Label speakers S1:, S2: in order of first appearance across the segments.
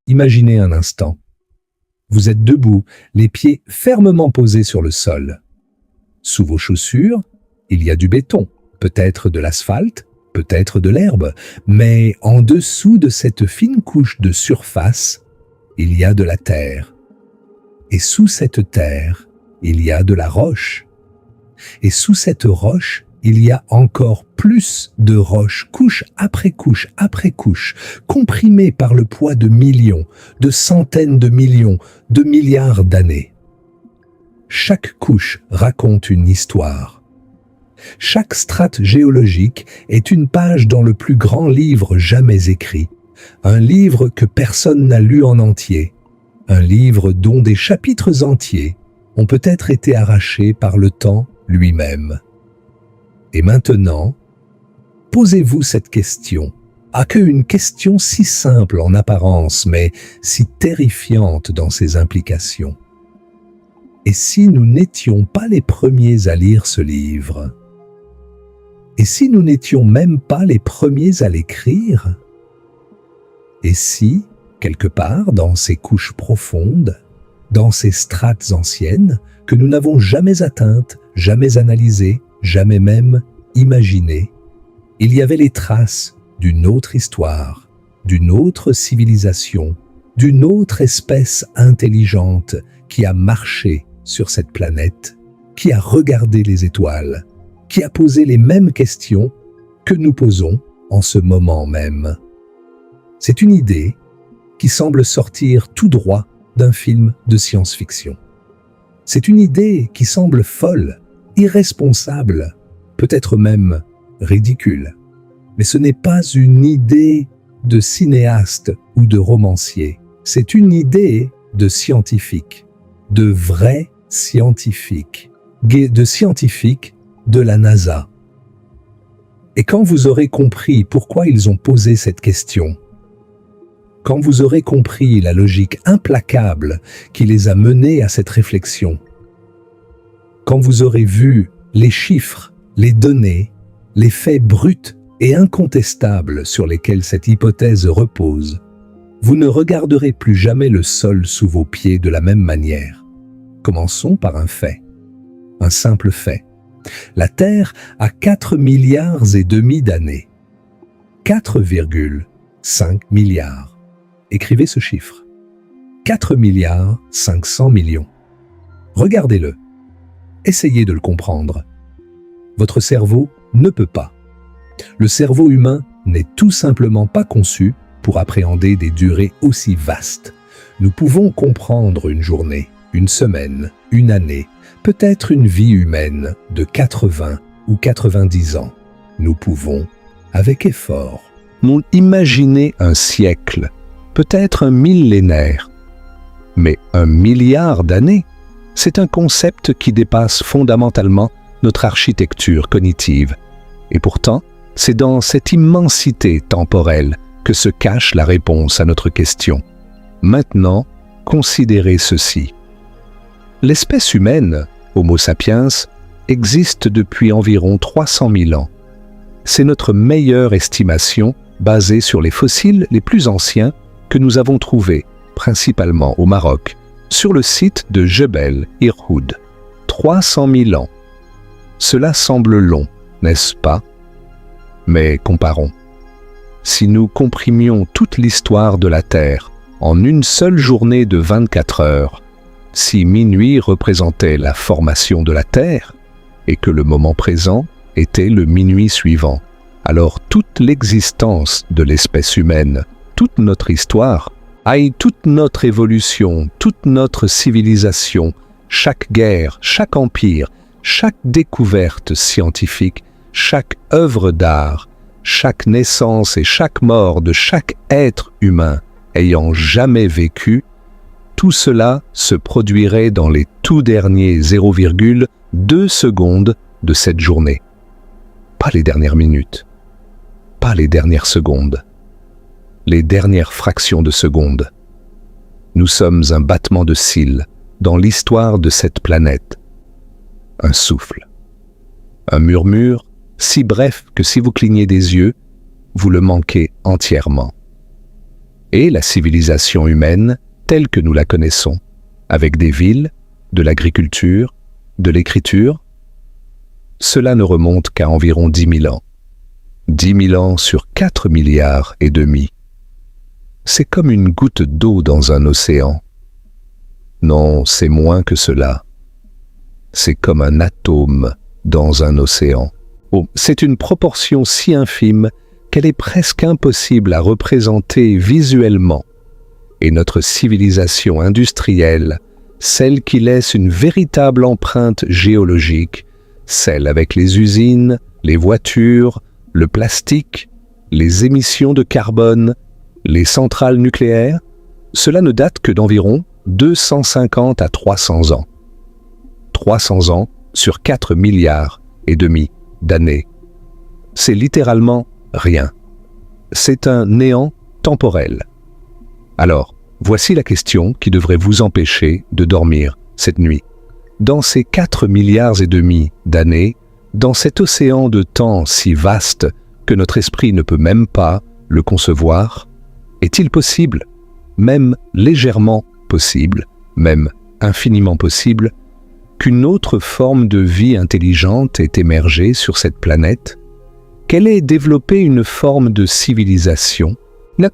S1: Imaginez un instant. Vous êtes debout, les pieds fermement posés sur le sol. Sous vos chaussures, il y a du béton, peut-être de l'asphalte, peut-être de l'herbe, mais en dessous de cette fine couche de surface, il y a de la terre. Et sous cette terre, il y a de la roche. Et sous cette roche, il y a encore plus de roches, couche après couche après couche, comprimées par le poids de millions, de centaines de millions, de milliards d'années. Chaque couche raconte une histoire. Chaque strate géologique est une page dans le plus grand livre jamais écrit, un livre que personne n'a lu en entier, un livre dont des chapitres entiers ont peut-être été arrachés par le temps lui-même. Et maintenant, posez-vous cette question. Ah, qu'une question si simple en apparence, mais si terrifiante dans ses implications. Et si nous n'étions pas les premiers à lire ce livre? Et si nous n'étions même pas les premiers à l'écrire? Et si, quelque part dans ces couches profondes, dans ces strates anciennes, que nous n'avons jamais atteintes, jamais analysées, jamais même imaginées, il y avait les traces d'une autre histoire, d'une autre civilisation, d'une autre espèce intelligente qui a marché sur cette planète, qui a regardé les étoiles, qui a posé les mêmes questions que nous posons en ce moment même. C'est une idée qui semble sortir tout droit d'un film de science-fiction. C'est une idée qui semble folle, irresponsable, peut-être même ridicule. Mais ce n'est pas une idée de cinéaste ou de romancier. C'est une idée de scientifique, de vrais scientifiques, de scientifiques de la NASA. Et quand vous aurez compris pourquoi ils ont posé cette question, quand vous aurez compris la logique implacable qui les a menés à cette réflexion, quand vous aurez vu les chiffres, les données, les faits bruts et incontestables sur lesquels cette hypothèse repose, vous ne regarderez plus jamais le sol sous vos pieds de la même manière. Commençons par un fait, un simple fait. La Terre a 4 milliards et demi d'années. 4,5 milliards. Écrivez ce chiffre. 4 milliards 500 millions. Regardez-le. Essayez de le comprendre. Votre cerveau ne peut pas. Le cerveau humain n'est tout simplement pas conçu pour appréhender des durées aussi vastes. Nous pouvons comprendre une journée, une semaine, une année, peut-être une vie humaine de 80 ou 90 ans. Nous pouvons, avec effort, imaginer un siècle, peut-être un millénaire. Mais 1 milliard d'années, c'est un concept qui dépasse fondamentalement notre architecture cognitive. Et pourtant, c'est dans cette immensité temporelle que se cache la réponse à notre question. Maintenant, considérez ceci. L'espèce humaine, Homo sapiens, existe depuis environ 300 000 ans. C'est notre meilleure estimation basée sur les fossiles les plus anciens que nous avons trouvés, principalement au Maroc, sur le site de Jebel Irhoud. 300 000 ans. Cela semble long, n'est-ce pas? Mais comparons. Si nous comprimions toute l'histoire de la Terre en une seule journée de 24 heures, si minuit représentait la formation de la Terre et que le moment présent était le minuit suivant, alors toute l'existence de l'espèce humaine, toute notre histoire, toute notre évolution, toute notre civilisation, chaque guerre, chaque empire, chaque découverte scientifique, chaque œuvre d'art, chaque naissance et chaque mort de chaque être humain ayant jamais vécu, tout cela se produirait dans les tout derniers 0,2 secondes de cette journée. Pas les dernières minutes, pas les dernières secondes, les dernières fractions de secondes. Nous sommes un battement de cils dans l'histoire de cette planète. Un souffle, un murmure si bref que si vous clignez des yeux, vous le manquez entièrement. et la civilisation humaine telle que nous la connaissons, avec des villes, de l'agriculture, de l'écriture, cela ne remonte qu'à environ 10 000 ans. 10 000 ans sur 4 milliards et demi. C'est comme une goutte d'eau dans un océan. Non, c'est moins que cela. C'est comme un atome dans un océan. Oh, c'est une proportion si infime qu'elle est presque impossible à représenter visuellement. Et notre civilisation industrielle, celle qui laisse une véritable empreinte géologique, celle avec les usines, les voitures, le plastique, les émissions de carbone, les centrales nucléaires, cela ne date que d'environ 250 à 300 ans. 300 ans sur 4 milliards et demi d'années. C'est littéralement rien. C'est un néant temporel. Alors, voici la question qui devrait vous empêcher de dormir cette nuit. Dans ces 4 milliards et demi d'années, dans cet océan de temps si vaste que notre esprit ne peut même pas le concevoir, est-il possible, même légèrement possible, même infiniment possible, qu'une autre forme de vie intelligente ait émergé sur cette planète, qu'elle ait développé une forme de civilisation,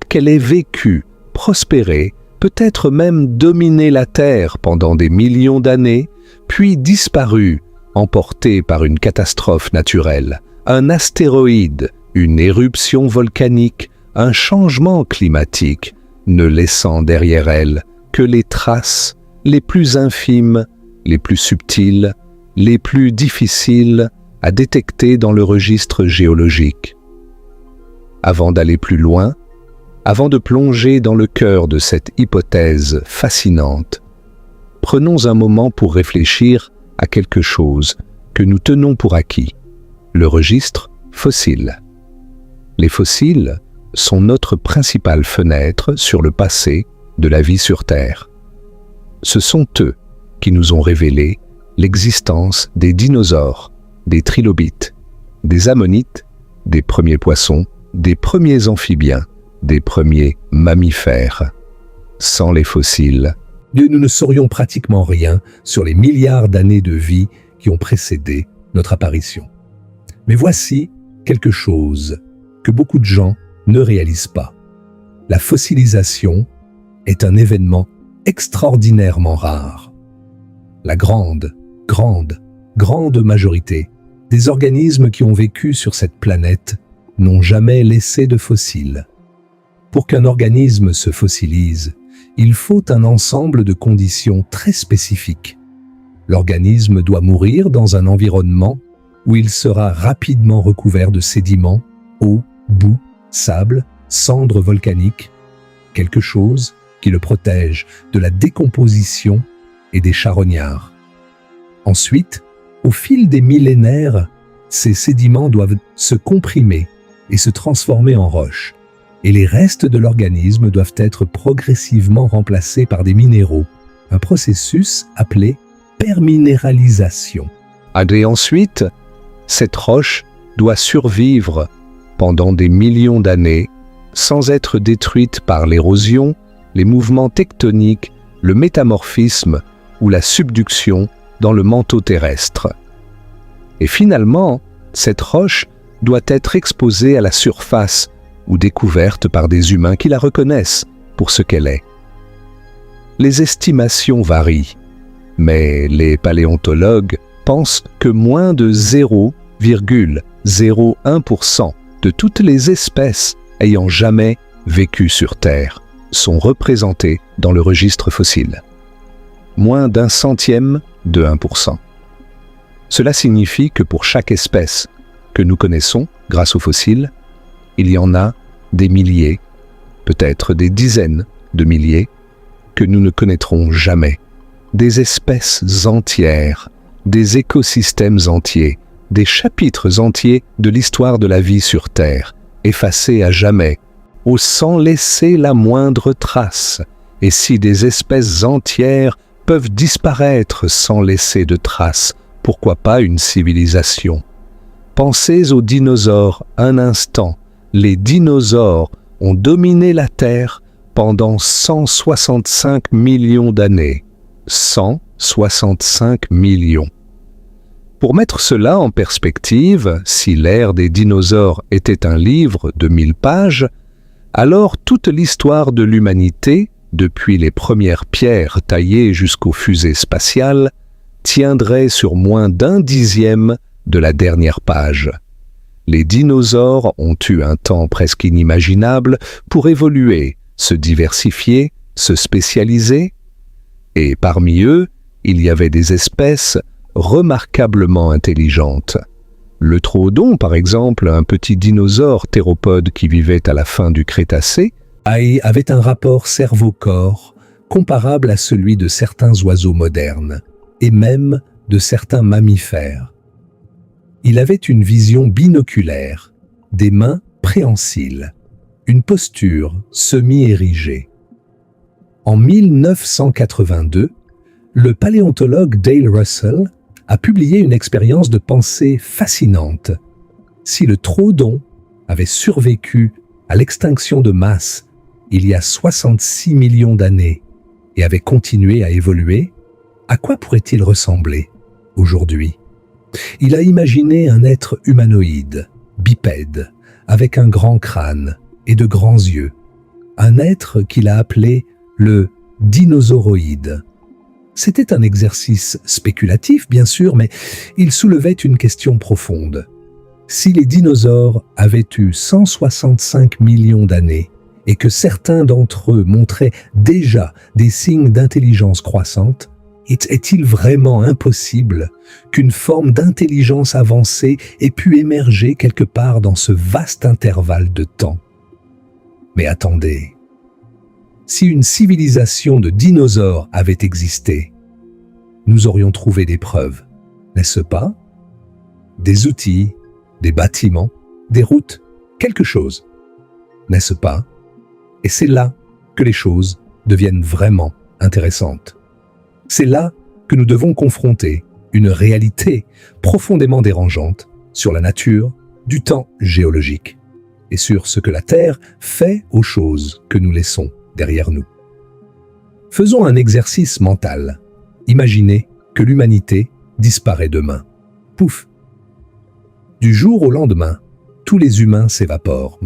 S1: qu'elle ait vécu, prospéré, peut-être même dominé la Terre pendant des millions d'années, puis disparu, emporté par une catastrophe naturelle, un astéroïde, une éruption volcanique, un changement climatique, ne laissant derrière elle que les traces les plus infimes, les plus subtiles, les plus difficiles à détecter dans le registre géologique. Avant d'aller plus loin, avant de plonger dans le cœur de cette hypothèse fascinante, prenons un moment pour réfléchir à quelque chose que nous tenons pour acquis, le registre fossile. Les fossiles sont notre principale fenêtre sur le passé de la vie sur Terre. Ce sont eux qui nous ont révélé l'existence des dinosaures, des trilobites, des ammonites, des premiers poissons, des premiers amphibiens, des premiers mammifères. Sans les fossiles, nous ne saurions pratiquement rien sur les milliards d'années de vie qui ont précédé notre apparition. Mais voici quelque chose que beaucoup de gens ne réalisent pas. La fossilisation est un événement extraordinairement rare. La grande majorité des organismes qui ont vécu sur cette planète n'ont jamais laissé de fossiles. Pour qu'un organisme se fossilise, il faut un ensemble de conditions très spécifiques. L'organisme doit mourir dans un environnement où il sera rapidement recouvert de sédiments, eau, boue, sable, cendres volcaniques, quelque chose qui le protège de la décomposition et des charognards. Ensuite, au fil des millénaires, ces sédiments doivent se comprimer et se transformer en roches, et les restes de l'organisme doivent être progressivement remplacés par des minéraux, un processus appelé perminéralisation. Et ensuite, cette roche doit survivre pendant des millions d'années sans être détruite par l'érosion, les mouvements tectoniques, le métamorphisme ou la subduction dans le manteau terrestre. Et finalement, cette roche doit être exposée à la surface ou découverte par des humains qui la reconnaissent pour ce qu'elle est. Les estimations varient, mais les paléontologues pensent que moins de 0,01% de toutes les espèces ayant jamais vécu sur Terre sont représentées dans le registre fossile. Moins d'un centième de 1%. Cela signifie que pour chaque espèce que nous connaissons grâce aux fossiles, il y en a des milliers, peut-être des dizaines de milliers, que nous ne connaîtrons jamais. Des espèces entières, des écosystèmes entiers, des chapitres entiers de l'histoire de la vie sur Terre, effacés à jamais, ou sans laisser la moindre trace. Et si des espèces entières peuvent disparaître sans laisser de traces, pourquoi pas une civilisation? Pensez aux dinosaures un instant. Les dinosaures ont dominé la Terre pendant 165 millions d'années. 165 millions. Pour mettre cela en perspective, si l'ère des dinosaures était un livre de 1000 pages, alors toute l'histoire de l'humanité, depuis les premières pierres taillées jusqu'aux fusées spatiales, tiendrait sur moins d'un dixième de la dernière page. Les dinosaures ont eu un temps presque inimaginable pour évoluer, se diversifier, se spécialiser, et parmi eux, il y avait des espèces remarquablement intelligentes. Le troodon, par exemple, un petit dinosaure théropode qui vivait à la fin du Crétacé, avait un rapport cerveau-corps comparable à celui de certains oiseaux modernes, et même de certains mammifères. Il avait une vision binoculaire, des mains préhensiles, une posture semi-érigée. En 1982, le paléontologue Dale Russell a publié une expérience de pensée fascinante. Si le troodon avait survécu à l'extinction de masse il y a 66 millions d'années et avait continué à évoluer, à quoi pourrait-il ressembler aujourd'hui? Il a imaginé un être humanoïde, bipède, avec un grand crâne et de grands yeux. Un être qu'il a appelé le dinosauroïde. C'était un exercice spéculatif, bien sûr, mais il soulevait une question profonde. Si les dinosaures avaient eu 165 millions d'années et que certains d'entre eux montraient déjà des signes d'intelligence croissante, est-il vraiment impossible qu'une forme d'intelligence avancée ait pu émerger quelque part dans ce vaste intervalle de temps? Mais attendez, si une civilisation de dinosaures avait existé, nous aurions trouvé des preuves, n'est-ce pas? Des outils, des bâtiments, des routes, quelque chose, n'est-ce pas? Et c'est là que les choses deviennent vraiment intéressantes. C'est là que nous devons confronter une réalité profondément dérangeante sur la nature du temps géologique et sur ce que la Terre fait aux choses que nous laissons derrière nous. Faisons un exercice mental. Imaginez que l'humanité disparaît demain. Pouf! Du jour au lendemain, tous les humains s'évaporent.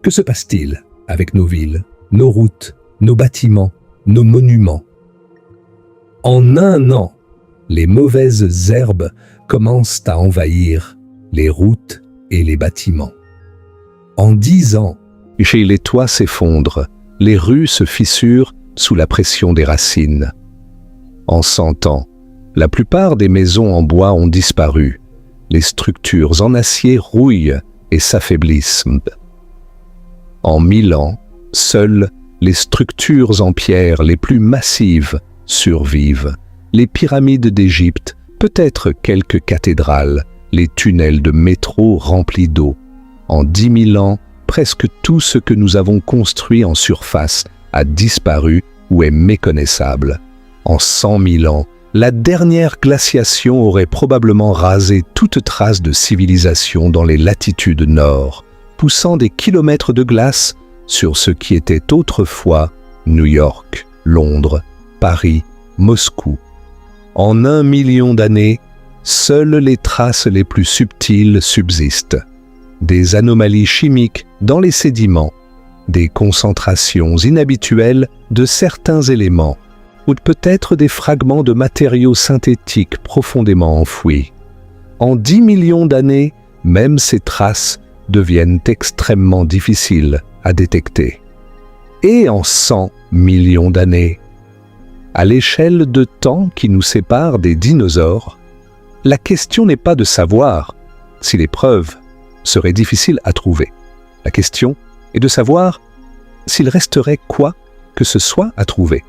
S1: Que se passe-t-il avec nos villes, nos routes, nos bâtiments, nos monuments? En un an, les mauvaises herbes commencent à envahir les routes et les bâtiments. En 10 ans, les toits s'effondrent, les rues se fissurent sous la pression des racines. En 100 ans, la plupart des maisons en bois ont disparu, les structures en acier rouillent et s'affaiblissent. En 1000 ans, seules les structures en pierre les plus massives survivent. Les pyramides d'Égypte, peut-être quelques cathédrales, les tunnels de métro remplis d'eau. En 10 000 ans, presque tout ce que nous avons construit en surface a disparu ou est méconnaissable. En 100 000 ans, la dernière glaciation aurait probablement rasé toute trace de civilisation dans les latitudes nord, poussant des kilomètres de glace sur ce qui était autrefois New York, Londres, Paris, Moscou. En 1 million d'années, seules les traces les plus subtiles subsistent. Des anomalies chimiques dans les sédiments, des concentrations inhabituelles de certains éléments, ou peut-être des fragments de matériaux synthétiques profondément enfouis. En 10 millions d'années, même ces traces deviennent extrêmement difficiles à détecter. Et en 100 millions d'années, à l'échelle de temps qui nous sépare des dinosaures, la question n'est pas de savoir si les preuves seraient difficiles à trouver. La question est de savoir s'il resterait quoi que ce soit à trouver.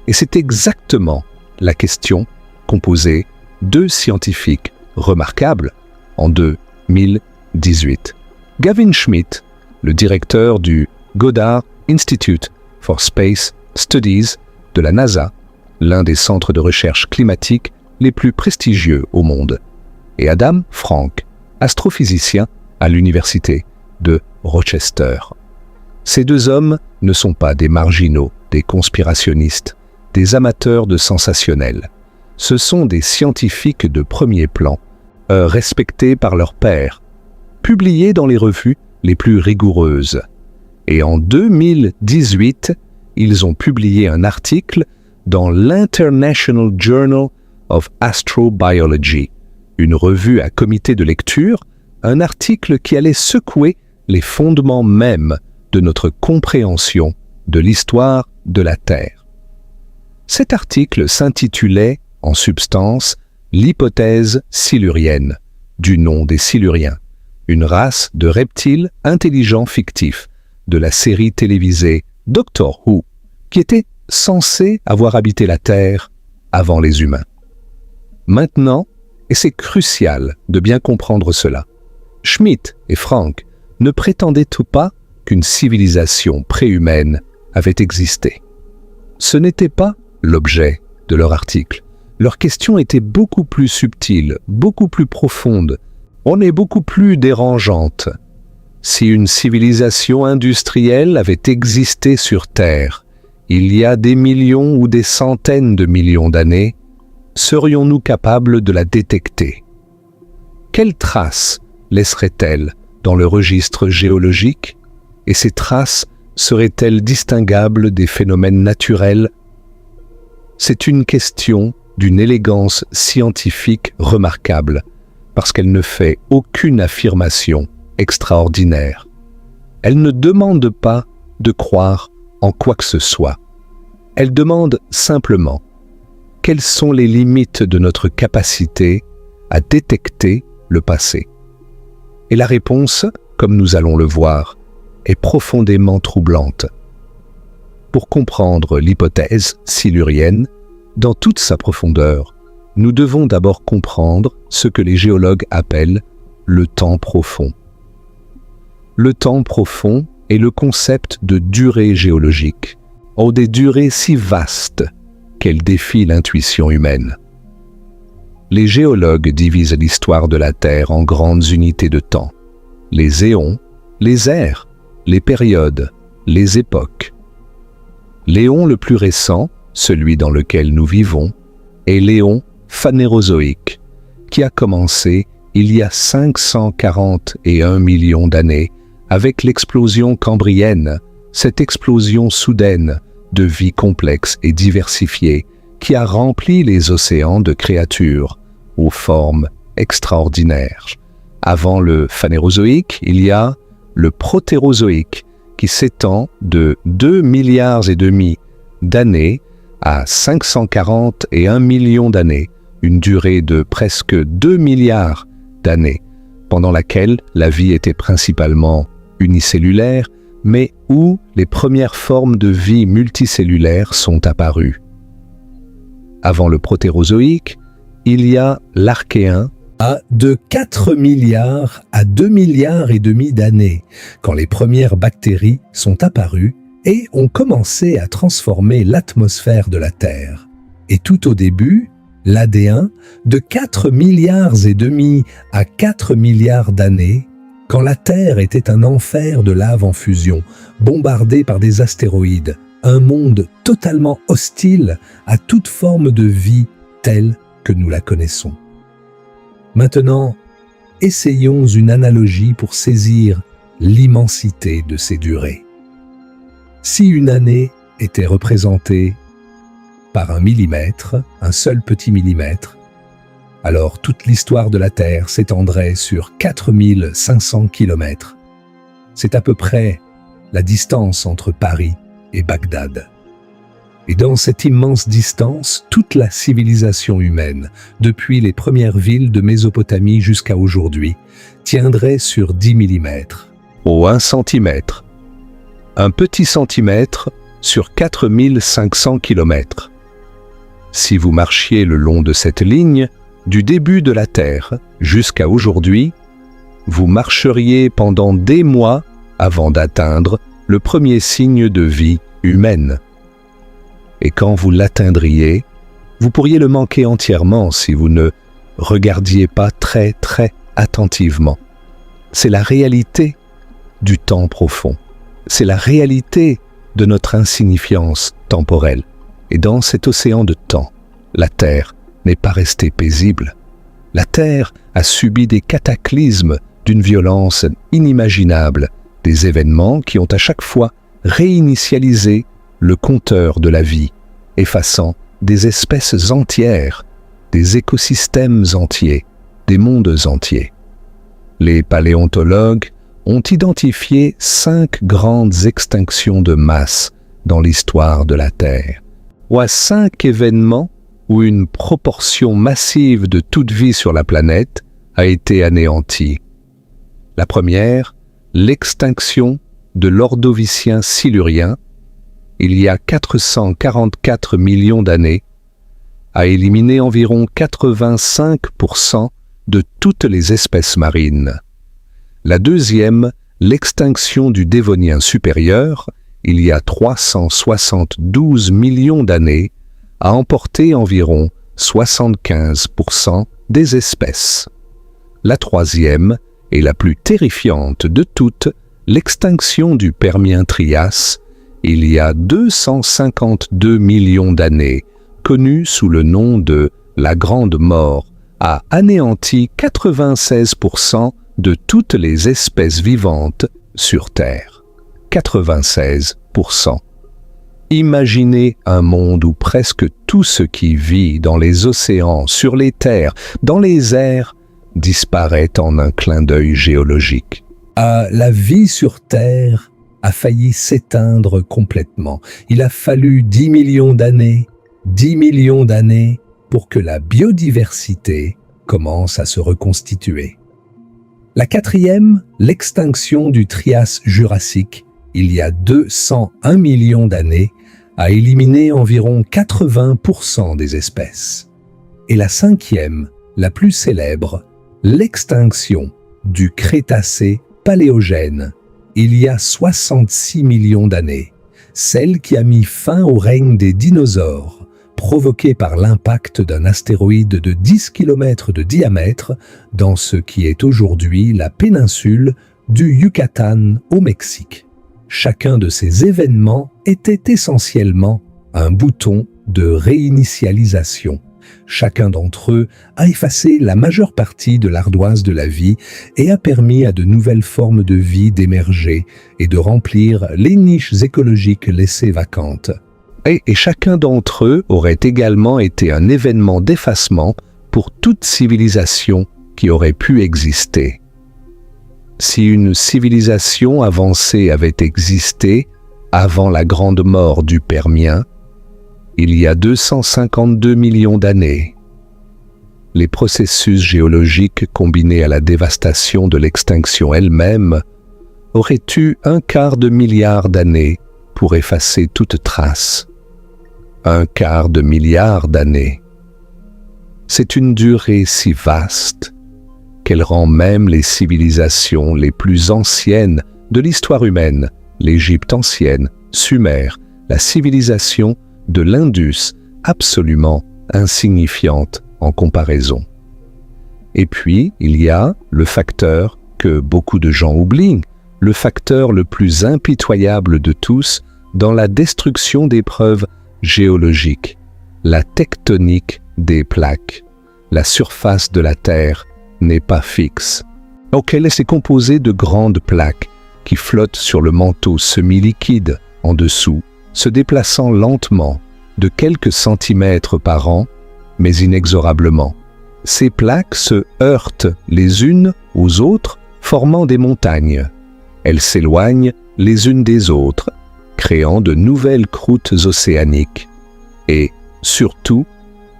S1: Et c'est exactement la question qu'ont posée 2 scientifiques remarquables en 2018. Gavin Schmidt, le directeur du Goddard Institute for Space Studies de la NASA, l'un des centres de recherche climatique les plus prestigieux au monde, et Adam Frank, astrophysicien à l'université de Rochester. Ces deux hommes ne sont pas des marginaux, des conspirationnistes, des amateurs de sensationnel. Ce sont des scientifiques de premier plan, respectés par leurs pairs, publiés dans les revues les plus rigoureuses. Et en 2018, ils ont publié un article dans l'International Journal of Astrobiology, une revue à comité de lecture, un article qui allait secouer les fondements mêmes de notre compréhension de l'histoire de la Terre. Cet article s'intitulait, en substance, l'hypothèse silurienne, du nom des Siluriens, une race de reptiles intelligents fictifs de la série télévisée Doctor Who, qui était censée avoir habité la Terre avant les humains. Maintenant, et c'est crucial de bien comprendre cela, Schmidt et Frank ne prétendaient pas qu'une civilisation préhumaine avait existé. Ce n'était pas l'objet de leur article. Leur question était beaucoup plus subtile, beaucoup plus profonde, on est beaucoup plus dérangeante. Si une civilisation industrielle avait existé sur Terre, il y a des millions ou des centaines de millions d'années, serions-nous capables de la détecter? Quelles traces laisserait-elle dans le registre géologique? Et ces traces seraient-elles distinguables des phénomènes naturels? C'est une question d'une élégance scientifique remarquable, parce qu'elle ne fait aucune affirmation extraordinaire. Elle ne demande pas de croire en quoi que ce soit. Elle demande simplement quelles sont les limites de notre capacité à détecter le passé. Et la réponse, comme nous allons le voir, est profondément troublante. Pour comprendre l'hypothèse silurienne, dans toute sa profondeur, nous devons d'abord comprendre ce que les géologues appellent le temps profond. Le temps profond est le concept de durée géologique, ou des durées si vastes qu'elles défient l'intuition humaine. Les géologues divisent l'histoire de la Terre en grandes unités de temps, les éons, les ères, les périodes, les époques. L'éon le plus récent, celui dans lequel nous vivons, est l'éon phanérozoïque, qui a commencé il y a 541 millions d'années avec l'explosion cambrienne, cette explosion soudaine de vie complexe et diversifiée qui a rempli les océans de créatures aux formes extraordinaires. Avant le phanérozoïque, il y a le protérozoïque qui s'étend de 2,5 milliards d'années à 541 millions d'années, une durée de presque 2 milliards d'années, pendant laquelle la vie était principalement unicellulaire, mais où les premières formes de vie multicellulaires sont apparues. Avant le protérozoïque, il y a l'Archéen, à de 4 milliards à 2 milliards et demi d'années, quand les premières bactéries sont apparues et ont commencé à transformer l'atmosphère de la Terre. Et tout au début, l'Adéen, de 4 milliards et demi à 4 milliards d'années, quand la Terre était un enfer de lave en fusion, bombardé par des astéroïdes, un monde totalement hostile à toute forme de vie telle que nous la connaissons. Maintenant, essayons une analogie pour saisir l'immensité de ces durées. Si une année était représentée par un millimètre, un seul petit millimètre, alors toute l'histoire de la Terre s'étendrait sur 4500 kilomètres. C'est à peu près la distance entre Paris et Bagdad. Et dans cette immense distance, toute la civilisation humaine, depuis les premières villes de Mésopotamie jusqu'à aujourd'hui, tiendrait sur 10 millimètres, ou 1 centimètre. Un petit centimètre sur 4500 kilomètres. Si vous marchiez le long de cette ligne, du début de la Terre jusqu'à aujourd'hui, vous marcheriez pendant des mois avant d'atteindre le premier signe de vie humaine. Et quand vous l'atteindriez, vous pourriez le manquer entièrement si vous ne regardiez pas très attentivement. C'est la réalité du temps profond. c'est la réalité de notre insignifiance temporelle. Et dans cet océan de temps, la Terre n'est pas restée paisible. La Terre a subi des cataclysmes d'une violence inimaginable, des événements qui ont à chaque fois réinitialisé le compteur de la vie, effaçant des espèces entières, des écosystèmes entiers, des mondes entiers. Les paléontologues ont identifié 5 grandes extinctions de masse dans l'histoire de la Terre, ou à 5 événements où une proportion massive de toute vie sur la planète a été anéantie. La première, l'extinction de l'Ordovicien silurien, il y a 444 millions d'années, a éliminé environ 85% de toutes les espèces marines. La deuxième, l'extinction du Dévonien supérieur, il y a 372 millions d'années, a emporté environ 75% des espèces. La troisième, et la plus terrifiante de toutes, l'extinction du Permien-Trias, il y a 252 millions d'années, connue sous le nom de la Grande Mort, a anéanti 96% de toutes les espèces vivantes sur Terre. 96%. Imaginez un monde où presque tout ce qui vit dans les océans, sur les terres, dans les airs, disparaît en un clin d'œil géologique. La vie sur Terre a failli s'éteindre complètement. Il a fallu 10 millions d'années pour que la biodiversité commence à se reconstituer. La quatrième, l'extinction du Trias-Jurassique, il y a 201 millions d'années, a éliminé environ 80% des espèces. Et la cinquième, la plus célèbre, l'extinction du Crétacé-Paléogène, il y a 66 millions d'années, celle qui a mis fin au règne des dinosaures, provoqué par l'impact d'un astéroïde de 10 km de diamètre dans ce qui est aujourd'hui la péninsule du Yucatan au Mexique. Chacun de ces événements était essentiellement un bouton de réinitialisation. Chacun d'entre eux a effacé la majeure partie de l'ardoise de la vie et a permis à de nouvelles formes de vie d'émerger et de remplir les niches écologiques laissées vacantes. Et chacun d'entre eux aurait également été un événement d'effacement pour toute civilisation qui aurait pu exister. Si une civilisation avancée avait existé avant la grande mort du Permien, il y a 252 millions d'années, les processus géologiques combinés à la dévastation de l'extinction elle-même auraient eu 1/4 milliard d'années pour effacer toute trace. 1/4 milliard d'années. C'est une durée si vaste qu'elle rend même les civilisations les plus anciennes de l'histoire humaine, l'Égypte ancienne, Sumer, la civilisation de l'Indus, absolument insignifiante en comparaison. Et puis, il y a le facteur que beaucoup de gens oublient, le facteur le plus impitoyable de tous dans la destruction des preuves géologiques, la tectonique des plaques. La surface de la Terre n'est pas fixe. Donc elle est composée de grandes plaques qui flottent sur le manteau semi-liquide en dessous, se déplaçant lentement de quelques centimètres par an, mais inexorablement. Ces plaques se heurtent les unes aux autres, formant des montagnes. Elles s'éloignent les unes des autres, créant de nouvelles croûtes océaniques. Et, surtout,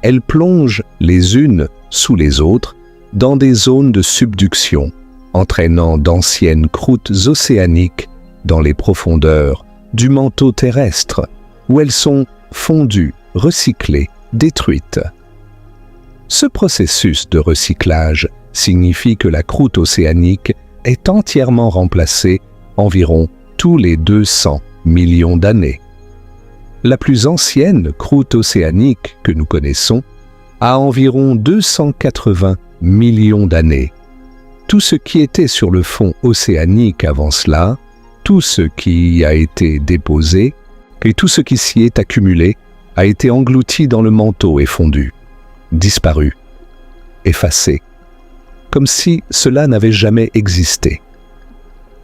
S1: elles plongent les unes sous les autres dans des zones de subduction, entraînant d'anciennes croûtes océaniques dans les profondeurs du manteau terrestre, où elles sont fondues, recyclées, détruites. Ce processus de recyclage signifie que la croûte océanique est entièrement remplacée environ tous les 200 millions d'années. La plus ancienne croûte océanique que nous connaissons a environ 280 millions d'années. Tout ce qui était sur le fond océanique avant cela Tout ce qui y a été déposé et tout ce qui s'y est accumulé a été englouti dans le manteau et fondu, disparu, effacé, comme si cela n'avait jamais existé.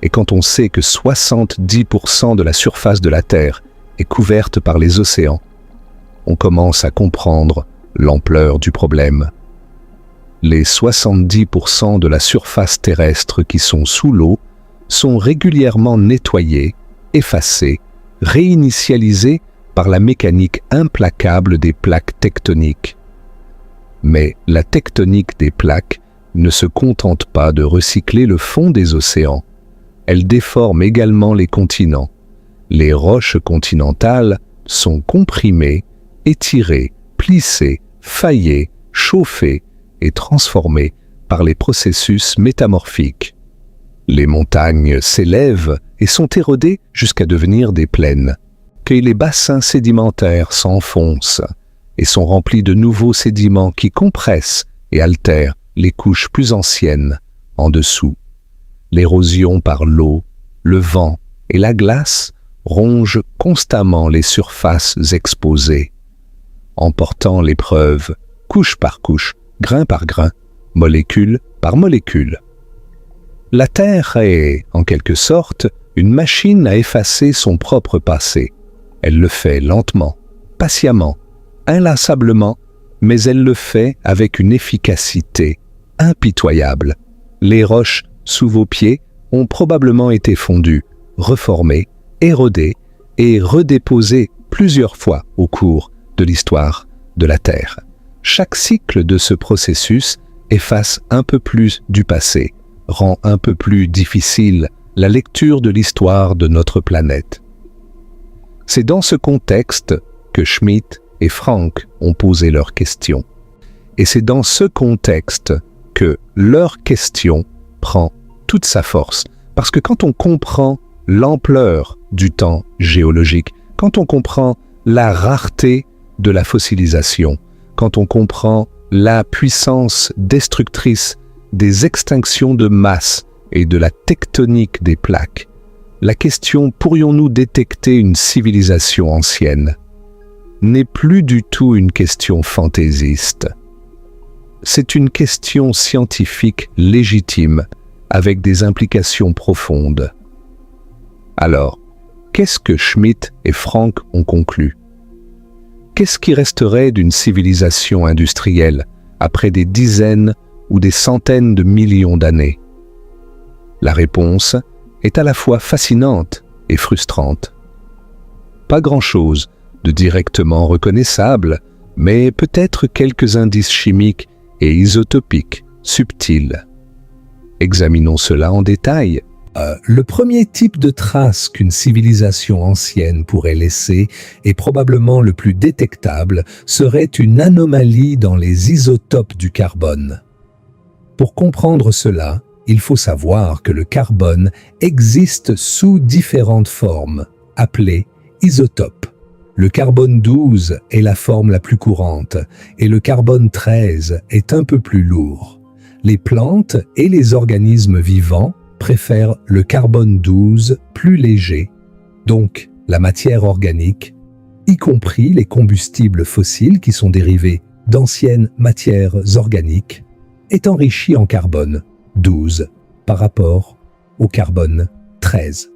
S1: Et quand on sait que 70% de la surface de la Terre est couverte par les océans, on commence à comprendre l'ampleur du problème. Les 70% de la surface terrestre qui sont sous l'eau sont régulièrement nettoyés, effacés, réinitialisés par la mécanique implacable des plaques tectoniques. Mais la tectonique des plaques ne se contente pas de recycler le fond des océans. Elle déforme également les continents. Les roches continentales sont comprimées, étirées, plissées, faillées, chauffées et transformées par les processus métamorphiques. Les montagnes s'élèvent et sont érodées jusqu'à devenir des plaines, puis les bassins sédimentaires s'enfoncent et sont remplis de nouveaux sédiments qui compressent et altèrent les couches plus anciennes en dessous. L'érosion par l'eau, le vent et la glace rongent constamment les surfaces exposées, emportant l'épreuve couche par couche, grain par grain, molécule par molécule. La Terre est, en quelque sorte, une machine à effacer son propre passé. Elle le fait lentement, patiemment, inlassablement, mais elle le fait avec une efficacité impitoyable. Les roches sous vos pieds ont probablement été fondues, reformées, érodées et redéposées plusieurs fois au cours de l'histoire de la Terre. Chaque cycle de ce processus efface un peu plus du passé, rend un peu plus difficile la lecture de l'histoire de notre planète. C'est dans ce contexte que Schmitt et Frank ont posé leurs questions. Et c'est dans ce contexte que leur question prend toute sa force. Parce que quand on comprend l'ampleur du temps géologique, quand on comprend la rareté de la fossilisation, quand on comprend la puissance destructrice des extinctions de masse et de la tectonique des plaques, la question « pourrions-nous détecter une civilisation ancienne ?» n'est plus du tout une question fantaisiste. C'est une question scientifique légitime avec des implications profondes. Alors, qu'est-ce que Schmitt et Frank ont conclu? Qu'est-ce qui resterait d'une civilisation industrielle après des dizaines ou des centaines de millions d'années? La réponse est à la fois fascinante et frustrante. Pas grand-chose de directement reconnaissable, mais peut-être quelques indices chimiques et isotopiques subtils. Examinons cela en détail. Le premier type de trace qu'une civilisation ancienne pourrait laisser, et probablement le plus détectable, serait une anomalie dans les isotopes du carbone. Pour comprendre cela, il faut savoir que le carbone existe sous différentes formes, appelées isotopes. Le carbone 12 est la forme la plus courante et le carbone 13 est un peu plus lourd. Les plantes et les organismes vivants préfèrent le carbone 12 plus léger, donc la matière organique, y compris les combustibles fossiles qui sont dérivés d'anciennes matières organiques, est enrichi en carbone 12 par rapport au carbone 13.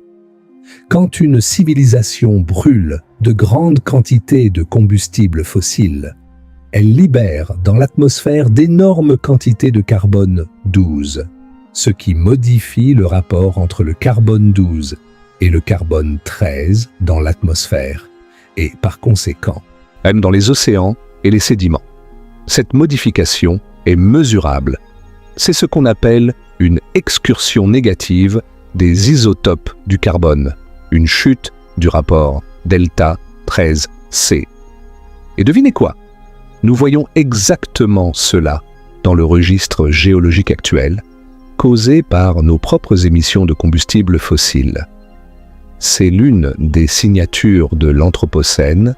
S1: Quand une civilisation brûle de grandes quantités de combustibles fossiles, elle libère dans l'atmosphère d'énormes quantités de carbone 12, ce qui modifie le rapport entre le carbone 12 et le carbone 13 dans l'atmosphère, et par conséquent, même dans les océans et les sédiments. Cette modification est mesurable. C'est ce qu'on appelle une excursion négative des isotopes du carbone, une chute du rapport delta 13C. Et devinez quoi? Nous voyons exactement cela dans le registre géologique actuel, causé par nos propres émissions de combustibles fossiles. C'est l'une des signatures de l'Anthropocène,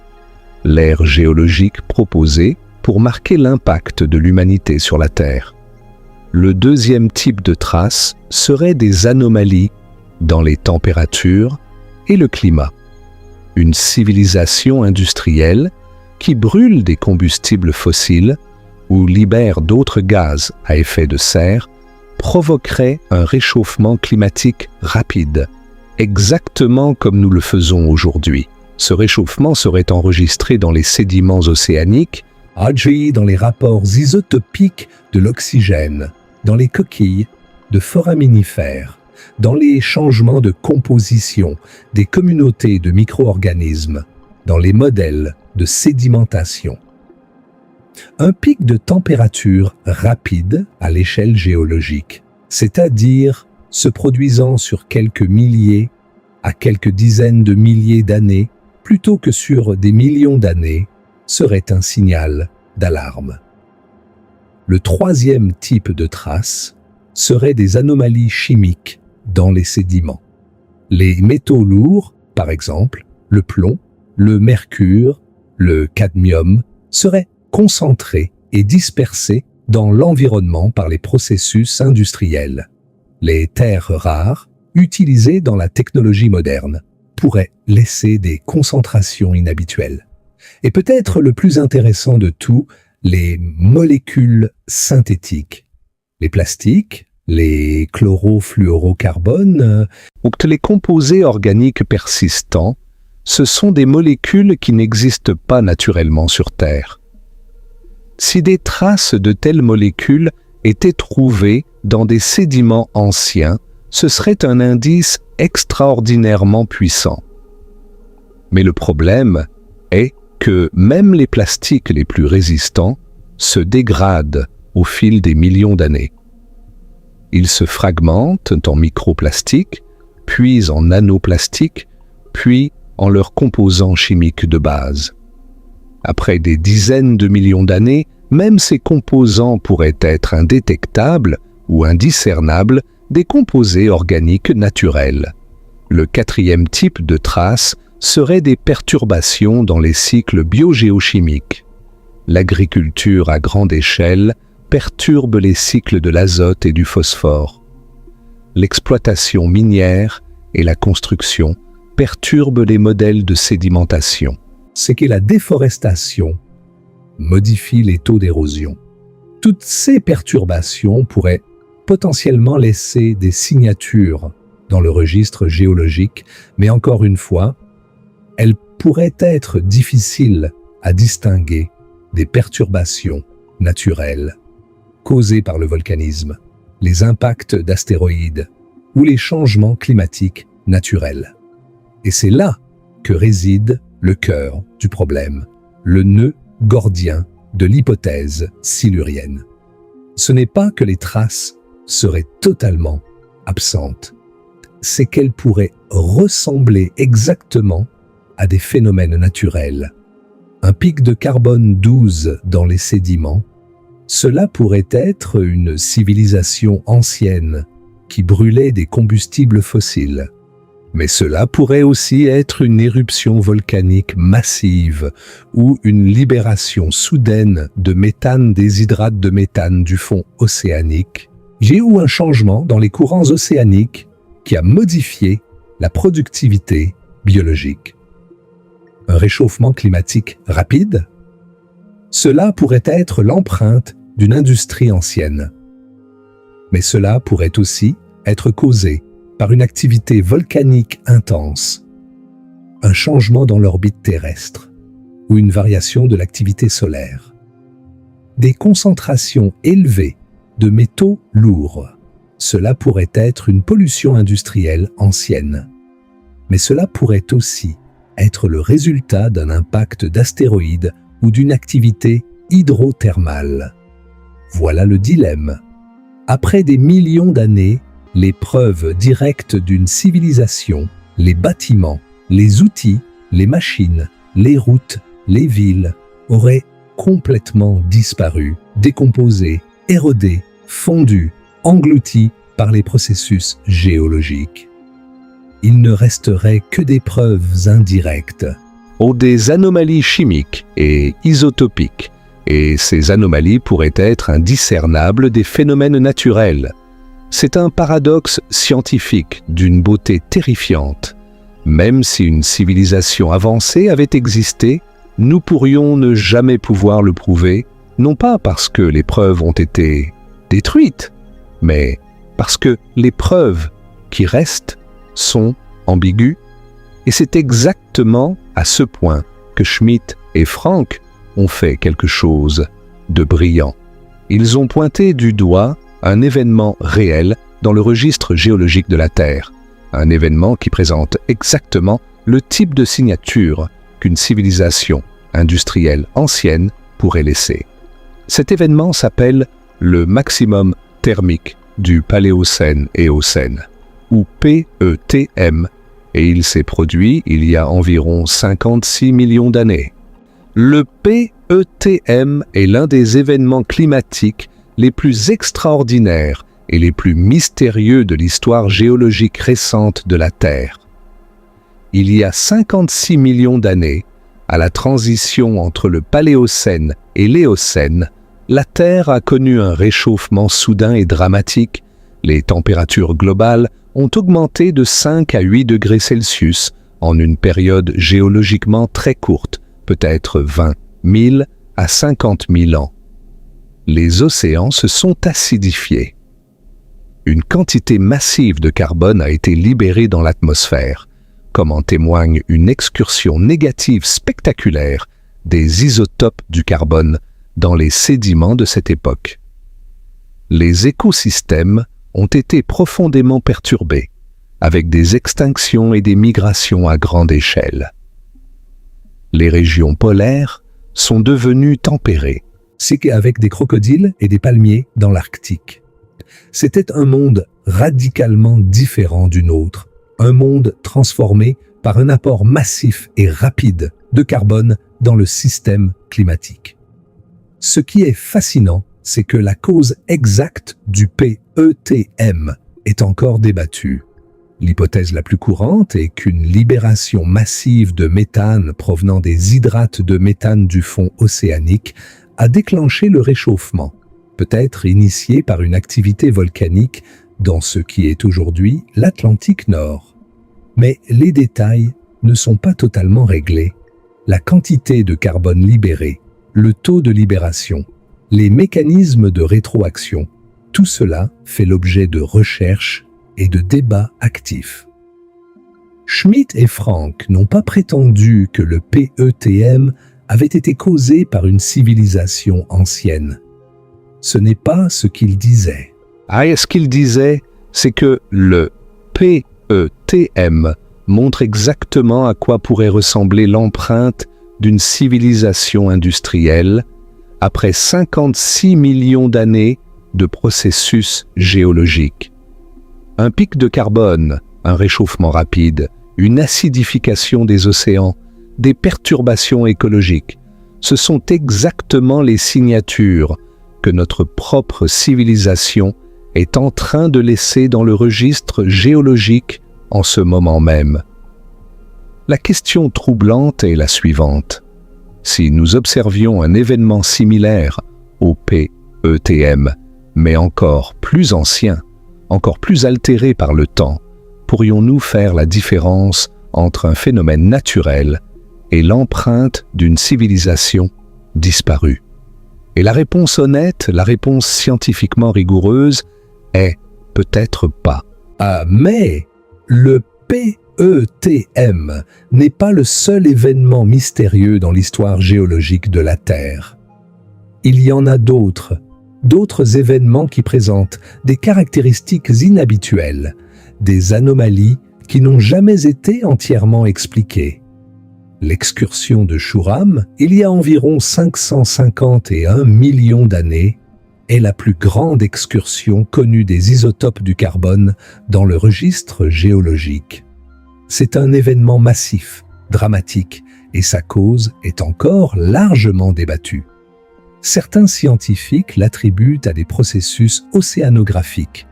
S1: l'ère géologique proposée pour marquer l'impact de l'humanité sur la Terre. Le deuxième type de traces serait des anomalies dans les températures et le climat. Une civilisation industrielle qui brûle des combustibles fossiles ou libère d'autres gaz à effet de serre provoquerait un réchauffement climatique rapide, exactement comme nous le faisons aujourd'hui. Ce réchauffement serait enregistré dans les sédiments océaniques, agi dans les rapports isotopiques de l'oxygène, dans les coquilles de foraminifères, dans les changements de composition des communautés de micro-organismes, dans les modèles de sédimentation. Un pic de température rapide à l'échelle géologique, c'est-à-dire se produisant sur quelques milliers à quelques dizaines de milliers d'années plutôt que sur des millions d'années, serait un signal d'alarme. Le troisième type de traces serait des anomalies chimiques dans les sédiments. Les métaux lourds, par exemple, le plomb, le mercure, le cadmium, seraient concentrés et dispersés dans l'environnement par les processus industriels. Les terres rares, utilisées dans la technologie moderne, pourraient laisser des concentrations inhabituelles. Et peut-être le plus intéressant de tout, les molécules synthétiques. Les plastiques, les chlorofluorocarbones, ou les composés organiques persistants, ce sont des molécules qui n'existent pas naturellement sur Terre. Si des traces de telles molécules étaient trouvées dans des sédiments anciens, ce serait un indice extraordinairement puissant. Mais le problème est que même les plastiques les plus résistants se dégradent au fil des millions d'années. Ils se fragmentent en microplastiques, puis en nanoplastiques, puis en leurs composants chimiques de base. Après des dizaines de millions d'années, même ces composants pourraient être indétectables ou indiscernables des composés organiques naturels. Le quatrième type de traces serait des perturbations dans les cycles biogéochimiques. L'agriculture à grande échelle perturbe les cycles de l'azote et du phosphore. L'exploitation minière et la construction perturbent les modèles de sédimentation. C'est que la déforestation modifie les taux d'érosion. Toutes ces perturbations pourraient potentiellement laisser des signatures dans le registre géologique, mais encore une fois, elles pourraient être difficiles à distinguer des perturbations naturelles causées par le volcanisme, les impacts d'astéroïdes ou les changements climatiques naturels. Et c'est là que réside le cœur du problème, le nœud gordien de l'hypothèse silurienne. Ce n'est pas que les traces seraient totalement absentes, c'est qu'elles pourraient ressembler exactement à des phénomènes naturels. Un pic de carbone 12 dans les sédiments, cela pourrait être une civilisation ancienne qui brûlait des combustibles fossiles. Mais cela pourrait aussi être une éruption volcanique massive ou une libération soudaine de méthane des hydrates de méthane du fond océanique, ou un changement dans les courants océaniques qui a modifié la productivité biologique. Un réchauffement climatique rapide? Cela pourrait être l'empreinte d'une industrie ancienne. Mais cela pourrait aussi être causé par une activité volcanique intense, un changement dans l'orbite terrestre ou une variation de l'activité solaire. Des concentrations élevées de métaux lourds. Cela pourrait être une pollution industrielle ancienne. Mais cela pourrait aussi être le résultat d'un impact d'astéroïdes ou d'une activité hydrothermale. Voilà le dilemme. Après des millions d'années, les preuves directes d'une civilisation, les bâtiments, les outils, les machines, les routes, les villes, auraient complètement disparu, décomposés, érodés, fondus, engloutis par les processus géologiques. Il ne resterait que des preuves indirectes ou des anomalies chimiques et isotopiques, et ces anomalies pourraient être indiscernables des phénomènes naturels. C'est un paradoxe scientifique d'une beauté terrifiante. Même si une civilisation avancée avait existé, nous pourrions ne jamais pouvoir le prouver, non pas parce que les preuves ont été détruites, mais parce que les preuves qui restent sont ambiguës. Et c'est exactement à ce point que Schmitt et Frank ont fait quelque chose de brillant. Ils ont pointé du doigt un événement réel dans le registre géologique de la Terre, un événement qui présente exactement le type de signature qu'une civilisation industrielle ancienne pourrait laisser. Cet événement s'appelle le maximum thermique du Paléocène-Éocène, ou PETM, et il s'est produit il y a environ 56 millions d'années. Le PETM est l'un des événements climatiques les plus extraordinaires et les plus mystérieux de l'histoire géologique récente de la Terre. Il y a 56 millions d'années, à la transition entre le Paléocène et l'Éocène, la Terre a connu un réchauffement soudain et dramatique. Les températures globales ont augmenté de 5 à 8 degrés Celsius en une période géologiquement très courte, peut-être 20 000 à 50 000 ans. Les océans se sont acidifiés. Une quantité massive de carbone a été libérée dans l'atmosphère, comme en témoigne une excursion négative spectaculaire des isotopes du carbone dans les sédiments de cette époque. Les écosystèmes ont été profondément perturbés, avec des extinctions et des migrations à grande échelle. Les régions polaires sont devenues tempérées. C'est qu'avec des crocodiles et des palmiers dans l'Arctique. C'était un monde radicalement différent du nôtre, un monde transformé par un apport massif et rapide de carbone dans le système climatique. Ce qui est fascinant, c'est que la cause exacte du PETM est encore débattue. L'hypothèse la plus courante est qu'une libération massive de méthane provenant des hydrates de méthane du fond océanique a déclenché le réchauffement, peut-être initié par une activité volcanique dans ce qui est aujourd'hui l'Atlantique Nord. Mais les détails ne sont pas totalement réglés. La quantité de carbone libérée, le taux de libération, les mécanismes de rétroaction, tout cela fait l'objet de recherches et de débats actifs. Schmitt et Frank n'ont pas prétendu que le PETM avait été causé par une civilisation ancienne. Ce n'est pas ce qu'ils disaient. Ce qu'ils disaient, c'est que le PETM montre exactement à quoi pourrait ressembler l'empreinte d'une civilisation industrielle après 56 millions d'années de processus géologiques. Un pic de carbone, un réchauffement rapide, une acidification des océans, des perturbations écologiques. Ce sont exactement les signatures que notre propre civilisation est en train de laisser dans le registre géologique en ce moment même. La question troublante est la suivante. Si nous observions un événement similaire au PETM, mais encore plus ancien, encore plus altéré par le temps, pourrions-nous faire la différence entre un phénomène naturel et l'empreinte d'une civilisation disparue? Et la réponse honnête, la réponse scientifiquement rigoureuse est peut-être pas. Mais le PETM n'est pas le seul événement mystérieux dans l'histoire géologique de la Terre. Il y en a d'autres événements qui présentent des caractéristiques inhabituelles, des anomalies qui n'ont jamais été entièrement expliquées. L'excursion de Shushan, il y a environ 551 millions d'années, est la plus grande excursion connue des isotopes du carbone dans le registre géologique. C'est un événement massif, dramatique, et sa cause est encore largement débattue. Certains scientifiques l'attribuent à des processus océanographiques,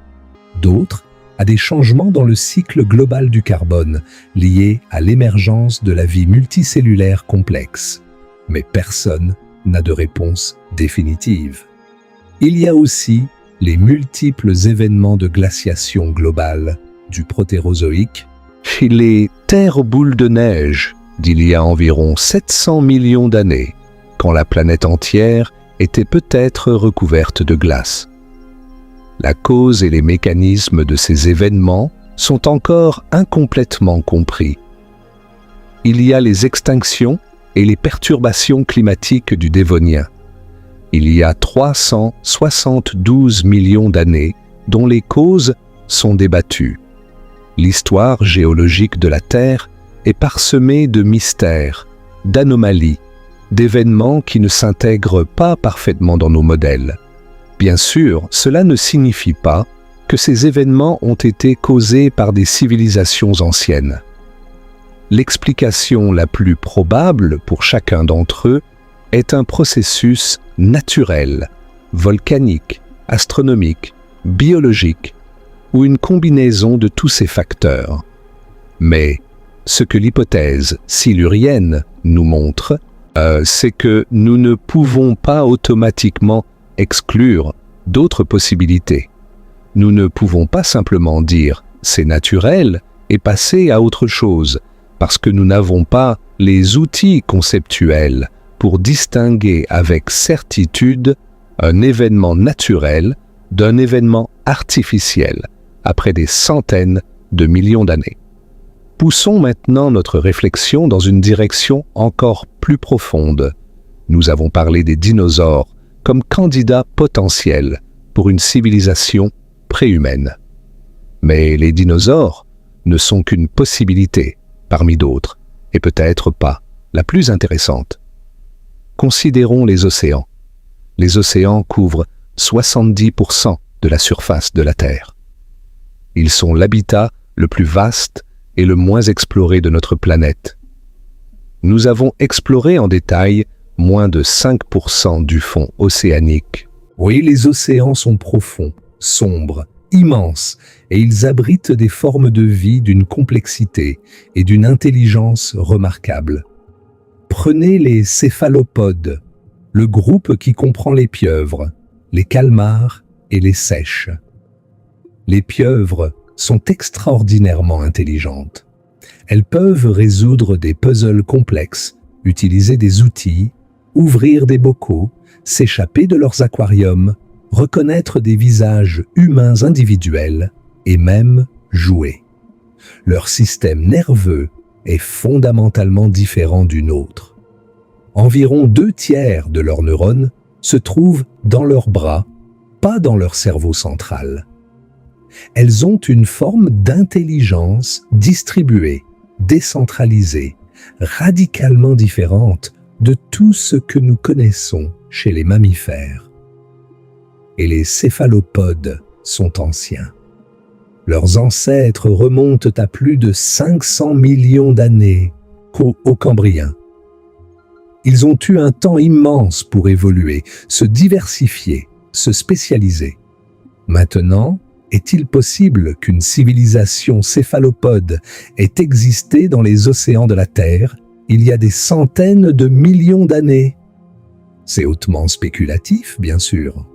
S1: d'autres à des changements dans le cycle global du carbone liés à l'émergence de la vie multicellulaire complexe. Mais personne n'a de réponse définitive. Il y a aussi les multiples événements de glaciation globale du Protérozoïque chez les terres boules de neige d'il y a environ 700 millions d'années, quand la planète entière était peut-être recouverte de glace. La cause et les mécanismes de ces événements sont encore incomplètement compris. Il y a les extinctions et les perturbations climatiques du Dévonien. Il y a 372 millions d'années dont les causes sont débattues. L'histoire géologique de la Terre est parsemée de mystères, d'anomalies, d'événements qui ne s'intègrent pas parfaitement dans nos modèles. Bien sûr, cela ne signifie pas que ces événements ont été causés par des civilisations anciennes. L'explication la plus probable pour chacun d'entre eux est un processus naturel, volcanique, astronomique, biologique, ou une combinaison de tous ces facteurs. Mais ce que l'hypothèse silurienne nous montre, c'est que nous ne pouvons pas automatiquement exclure d'autres possibilités. Nous ne pouvons pas simplement dire « c'est naturel » et passer à autre chose, parce que nous n'avons pas les outils conceptuels pour distinguer avec certitude un événement naturel d'un événement artificiel après des centaines de millions d'années. Poussons maintenant notre réflexion dans une direction encore plus profonde. Nous avons parlé des dinosaures comme candidats potentiels pour une civilisation préhumaine. Mais les dinosaures ne sont qu'une possibilité parmi d'autres, et peut-être pas la plus intéressante. Considérons les océans. Les océans couvrent 70% de la surface de la Terre. Ils sont l'habitat le plus vaste et le moins exploré de notre planète. Nous avons exploré en détail moins de 5% du fond océanique. Oui, les océans sont profonds, sombres, immenses, et ils abritent des formes de vie d'une complexité et d'une intelligence remarquables. Prenez les céphalopodes, le groupe qui comprend les pieuvres, les calmars et les seiches. Les pieuvres sont extraordinairement intelligentes. Elles peuvent résoudre des puzzles complexes, utiliser des outils, ouvrir des bocaux, s'échapper de leurs aquariums, reconnaître des visages humains individuels et même jouer. Leur système nerveux est fondamentalement différent du nôtre. Environ 2/3 de leurs neurones se trouvent dans leurs bras, pas dans leur cerveau central. Elles ont une forme d'intelligence distribuée, décentralisée, radicalement différente de tout ce que nous connaissons chez les mammifères. Et les céphalopodes sont anciens. Leurs ancêtres remontent à plus de 500 millions d'années au Cambrien. Ils ont eu un temps immense pour évoluer, se diversifier, se spécialiser. Maintenant, est-il possible qu'une civilisation céphalopode ait existé dans les océans de la Terre il y a des centaines de millions d'années? C'est hautement spéculatif, bien sûr.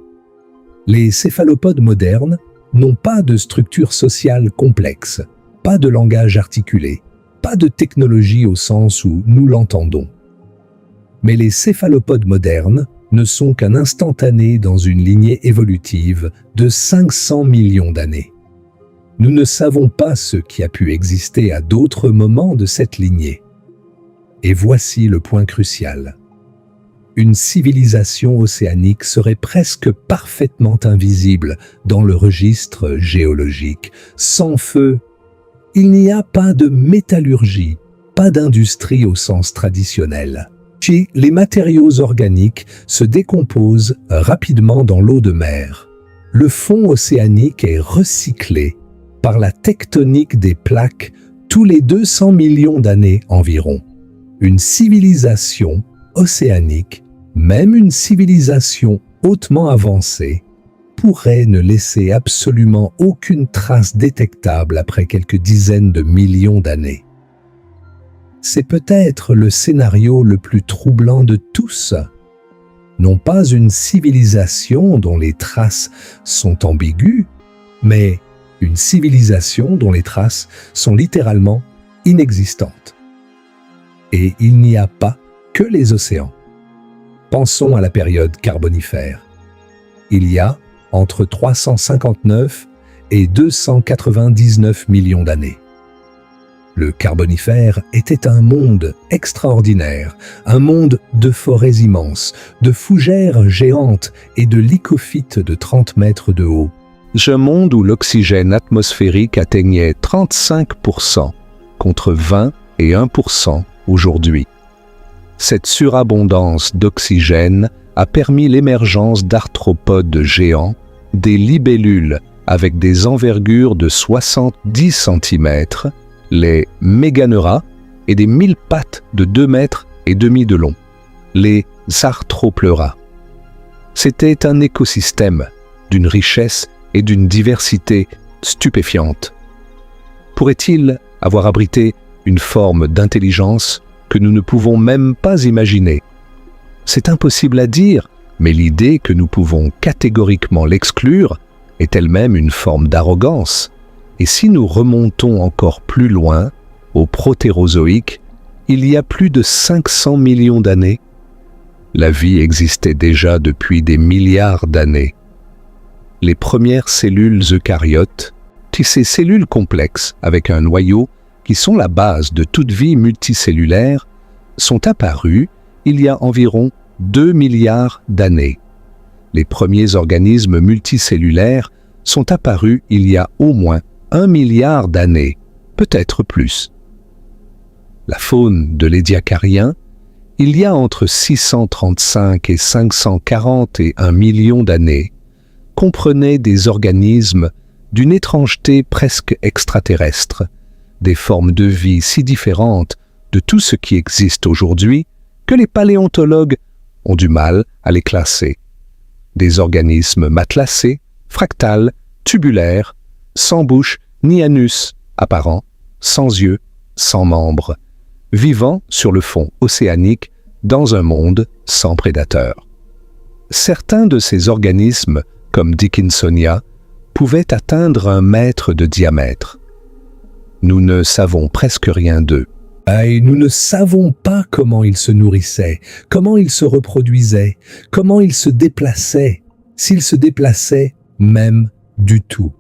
S1: Les céphalopodes modernes n'ont pas de structure sociale complexe, pas de langage articulé, pas de technologie au sens où nous l'entendons. Mais les céphalopodes modernes ne sont qu'un instantané dans une lignée évolutive de 500 millions d'années. Nous ne savons pas ce qui a pu exister à d'autres moments de cette lignée. Et voici le point crucial. Une civilisation océanique serait presque parfaitement invisible dans le registre géologique. Sans feu, il n'y a pas de métallurgie, pas d'industrie au sens traditionnel. Les matériaux organiques se décomposent rapidement dans l'eau de mer. Le fond océanique est recyclé par la tectonique des plaques tous les 200 millions d'années environ. Une civilisation océanique, même une civilisation hautement avancée, pourrait ne laisser absolument aucune trace détectable après quelques dizaines de millions d'années. C'est peut-être le scénario le plus troublant de tous. non pas une civilisation dont les traces sont ambiguës, mais une civilisation dont les traces sont littéralement inexistantes. Et il n'y a pas que les océans. Pensons à la période carbonifère. Il y a entre 359 et 299 millions d'années. Le Carbonifère était un monde extraordinaire, un monde de forêts immenses, de fougères géantes et de lycophytes de 30 mètres de haut. Un monde où l'oxygène atmosphérique atteignait 35% contre 20 et 1% aujourd'hui. Cette surabondance d'oxygène a permis l'émergence d'arthropodes géants, des libellules avec des envergures de 70 cm, les méganeura, et des 1000 pattes de 2 mètres et demi de long, les arthropleuras. C'était un écosystème d'une richesse et d'une diversité stupéfiantes. Pourrait-il avoir abrité une forme d'intelligence que nous ne pouvons même pas imaginer? C'est impossible à dire, mais l'idée que nous pouvons catégoriquement l'exclure est elle-même une forme d'arrogance. Et si nous remontons encore plus loin, au Protérozoïque, il y a plus de 500 millions d'années, la vie existait déjà depuis des milliards d'années. Les premières cellules eucaryotes, ces cellules complexes avec un noyau qui sont la base de toute vie multicellulaire, sont apparues il y a environ 2 milliards d'années. Les premiers organismes multicellulaires sont apparus il y a au moins 1 milliard d'années, peut-être plus. La faune de l'Édiacarien, il y a entre 635 et 541 millions d'années, comprenait des organismes d'une étrangeté presque extraterrestre, des formes de vie si différentes de tout ce qui existe aujourd'hui que les paléontologues ont du mal à les classer. Des organismes matelassés, fractales, tubulaires, sans bouche ni anus apparent, sans yeux, sans membres, vivant sur le fond océanique dans un monde sans prédateurs. Certains de ces organismes, comme Dickinsonia, pouvaient atteindre 1 mètre de diamètre. Nous ne savons presque rien d'eux. Et nous ne savons pas comment ils se nourrissaient, comment ils se reproduisaient, comment ils se déplaçaient, s'ils se déplaçaient même du tout.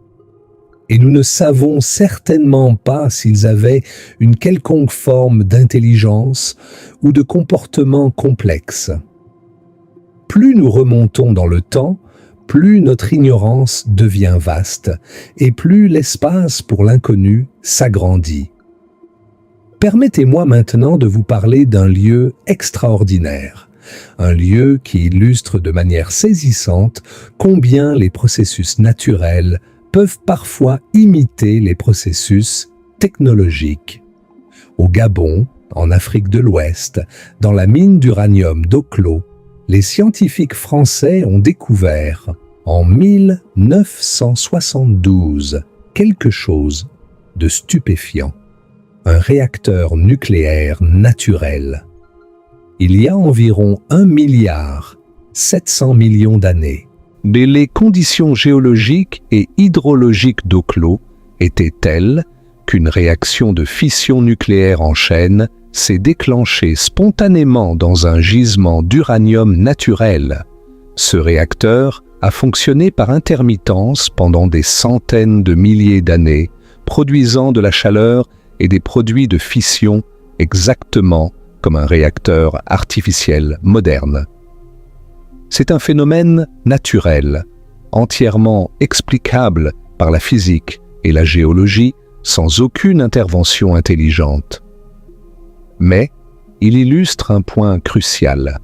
S1: Et nous ne savons certainement pas s'ils avaient une quelconque forme d'intelligence ou de comportement complexe. Plus nous remontons dans le temps, plus notre ignorance devient vaste et plus l'espace pour l'inconnu s'agrandit. Permettez-moi maintenant de vous parler d'un lieu extraordinaire, un lieu qui illustre de manière saisissante combien les processus naturels peuvent parfois imiter les processus technologiques. Au Gabon, en Afrique de l'Ouest, dans la mine d'uranium d'Oklo, les scientifiques français ont découvert, en 1972, quelque chose de stupéfiant. Un réacteur nucléaire naturel. Il y a environ 1 milliard 700 millions d'années. Mais les conditions géologiques et hydrologiques d'Oklo étaient telles qu'une réaction de fission nucléaire en chaîne s'est déclenchée spontanément dans un gisement d'uranium naturel. Ce réacteur a fonctionné par intermittence pendant des centaines de milliers d'années, produisant de la chaleur et des produits de fission exactement comme un réacteur artificiel moderne. C'est un phénomène naturel, entièrement explicable par la physique et la géologie sans aucune intervention intelligente. Mais il illustre un point crucial.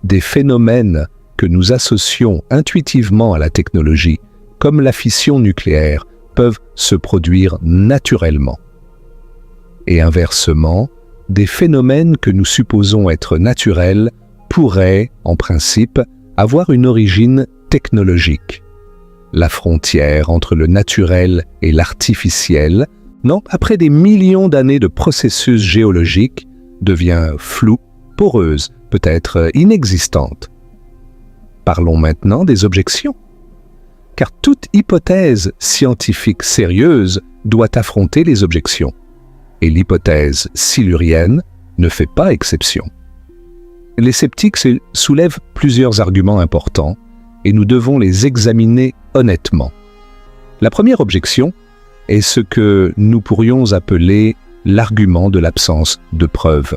S1: Des phénomènes que nous associons intuitivement à la technologie, comme la fission nucléaire, peuvent se produire naturellement. Et inversement, des phénomènes que nous supposons être naturels pourraient, en principe, avoir une origine technologique. La frontière entre le naturel et l'artificiel, après des millions d'années de processus géologiques, devient floue, poreuse, peut-être inexistante. Parlons maintenant des objections. Car toute hypothèse scientifique sérieuse doit affronter les objections. Et l'hypothèse silurienne ne fait pas exception. Les sceptiques soulèvent plusieurs arguments importants et nous devons les examiner honnêtement. La première objection est ce que nous pourrions appeler l'argument de l'absence de preuves.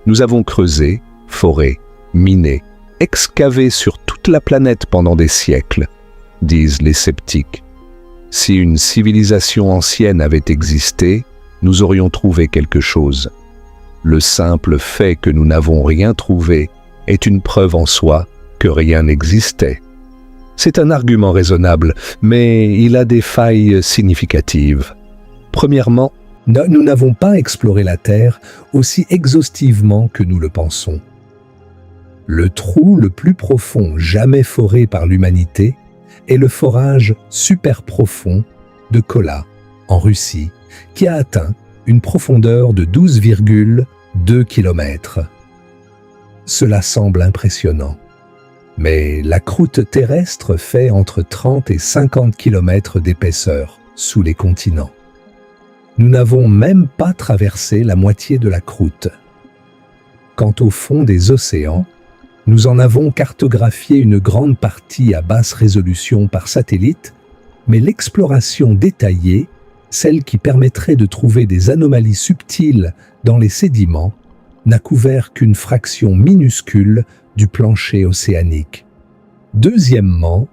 S1: Nous avons creusé, foré, miné, excavé sur toute la planète pendant des siècles, disent les sceptiques. Si une civilisation ancienne avait existé, nous aurions trouvé quelque chose. Le simple fait que nous n'avons rien trouvé est une preuve en soi que rien n'existait. C'est un argument raisonnable, mais il a des failles significatives. Premièrement, nous n'avons pas exploré la Terre aussi exhaustivement que nous le pensons. Le trou le plus profond jamais foré par l'humanité est le forage super profond de Kola, en Russie, qui a atteint une profondeur de 12,2 km. Cela semble impressionnant. Mais la croûte terrestre fait entre 30 et 50 km d'épaisseur sous les continents. Nous n'avons même pas traversé la moitié de la croûte. Quant au fond des océans, nous en avons cartographié une grande partie à basse résolution par satellite, mais l'exploration détaillée, celle qui permettrait de trouver des anomalies subtiles dans les sédiments, n'a couvert qu'une fraction minuscule du plancher océanique. Deuxièmement,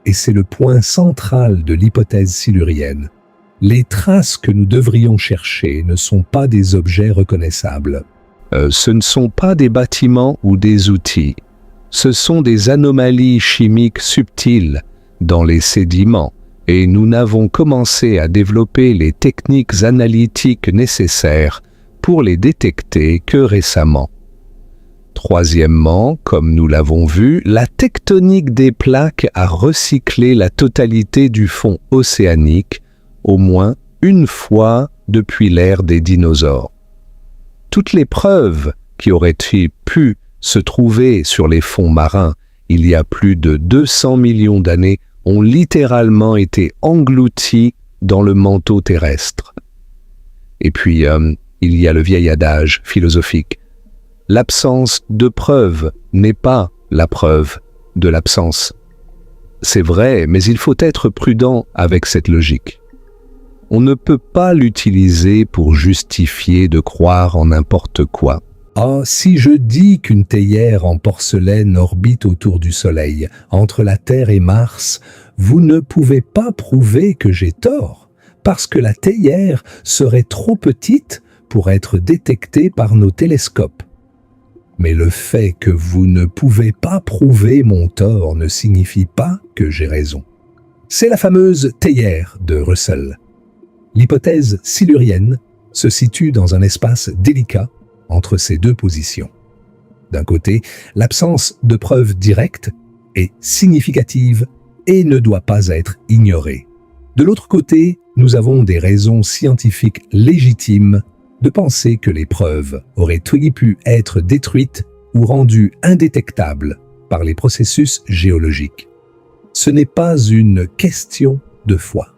S1: et c'est le point central de l'hypothèse silurienne, les traces que nous devrions chercher ne sont pas des objets reconnaissables. Ce ne sont pas des bâtiments ou des outils. Ce sont des anomalies chimiques subtiles dans les sédiments et nous n'avons commencé à développer les techniques analytiques nécessaires pour les détecter que récemment. Troisièmement, comme nous l'avons vu, la tectonique des plaques a recyclé la totalité du fond océanique au moins une fois depuis l'ère des dinosaures. Toutes les preuves qui auraient pu se trouver sur les fonds marins il y a plus de 200 millions d'années ont littéralement été englouties dans le manteau terrestre. Et puis, il y a le vieil adage philosophique. L'absence de preuve n'est pas la preuve de l'absence. C'est vrai, mais il faut être prudent avec cette logique. On ne peut pas l'utiliser pour justifier de croire en n'importe quoi. Ah, si je dis qu'une théière en porcelaine orbite autour du Soleil, entre la Terre et Mars, vous ne pouvez pas prouver que j'ai tort, parce que la théière serait trop petite pour être détectée par nos télescopes. Mais le fait que vous ne pouvez pas prouver mon tort ne signifie pas que j'ai raison. C'est la fameuse théière de Russell. L'hypothèse silurienne se situe dans un espace délicat entre ces deux positions. D'un côté, l'absence de preuves directes est significative et ne doit pas être ignorée. De l'autre côté, nous avons des raisons scientifiques légitimes de penser que les preuves auraient pu être détruites ou rendues indétectables par les processus géologiques. Ce n'est pas une question de foi.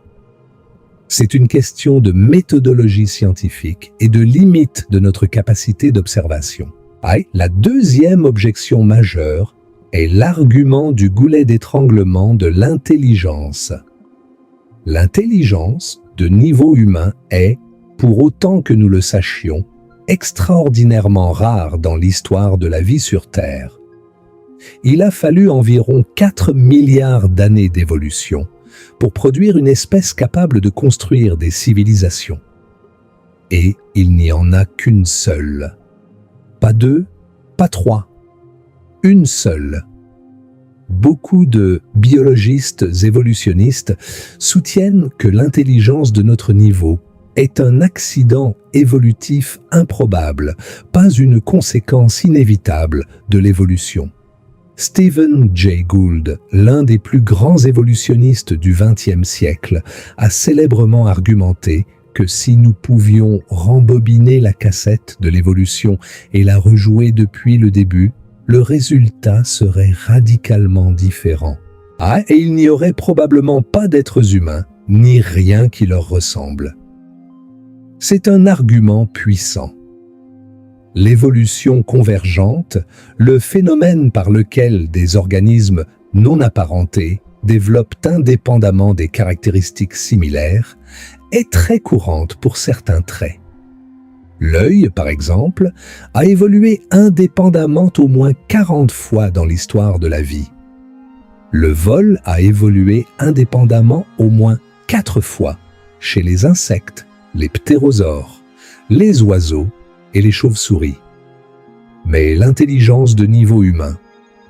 S1: C'est une question de méthodologie scientifique et de limite de notre capacité d'observation. La deuxième objection majeure est l'argument du goulet d'étranglement de l'intelligence. L'intelligence de niveau humain est, pour autant que nous le sachions, extraordinairement rare dans l'histoire de la vie sur Terre. Il a fallu environ 4 milliards d'années d'évolution pour produire une espèce capable de construire des civilisations. Et il n'y en a qu'une seule. Pas deux, pas trois. Une seule. Beaucoup de biologistes évolutionnistes soutiennent que l'intelligence de notre niveau est un accident évolutif improbable, pas une conséquence inévitable de l'évolution. Stephen Jay Gould, l'un des plus grands évolutionnistes du XXe siècle, a célèbrement argumenté que si nous pouvions rembobiner la cassette de l'évolution et la rejouer depuis le début, le résultat serait radicalement différent. Ah, et il n'y aurait probablement pas d'êtres humains, ni rien qui leur ressemble. C'est un argument puissant. L'évolution convergente, le phénomène par lequel des organismes non apparentés développent indépendamment des caractéristiques similaires, est très courante pour certains traits. L'œil, par exemple, a évolué indépendamment au moins 40 fois dans l'histoire de la vie. Le vol a évolué indépendamment au moins 4 fois chez les insectes, les ptérosaures, les oiseaux et les chauves-souris. Mais l'intelligence de niveau humain,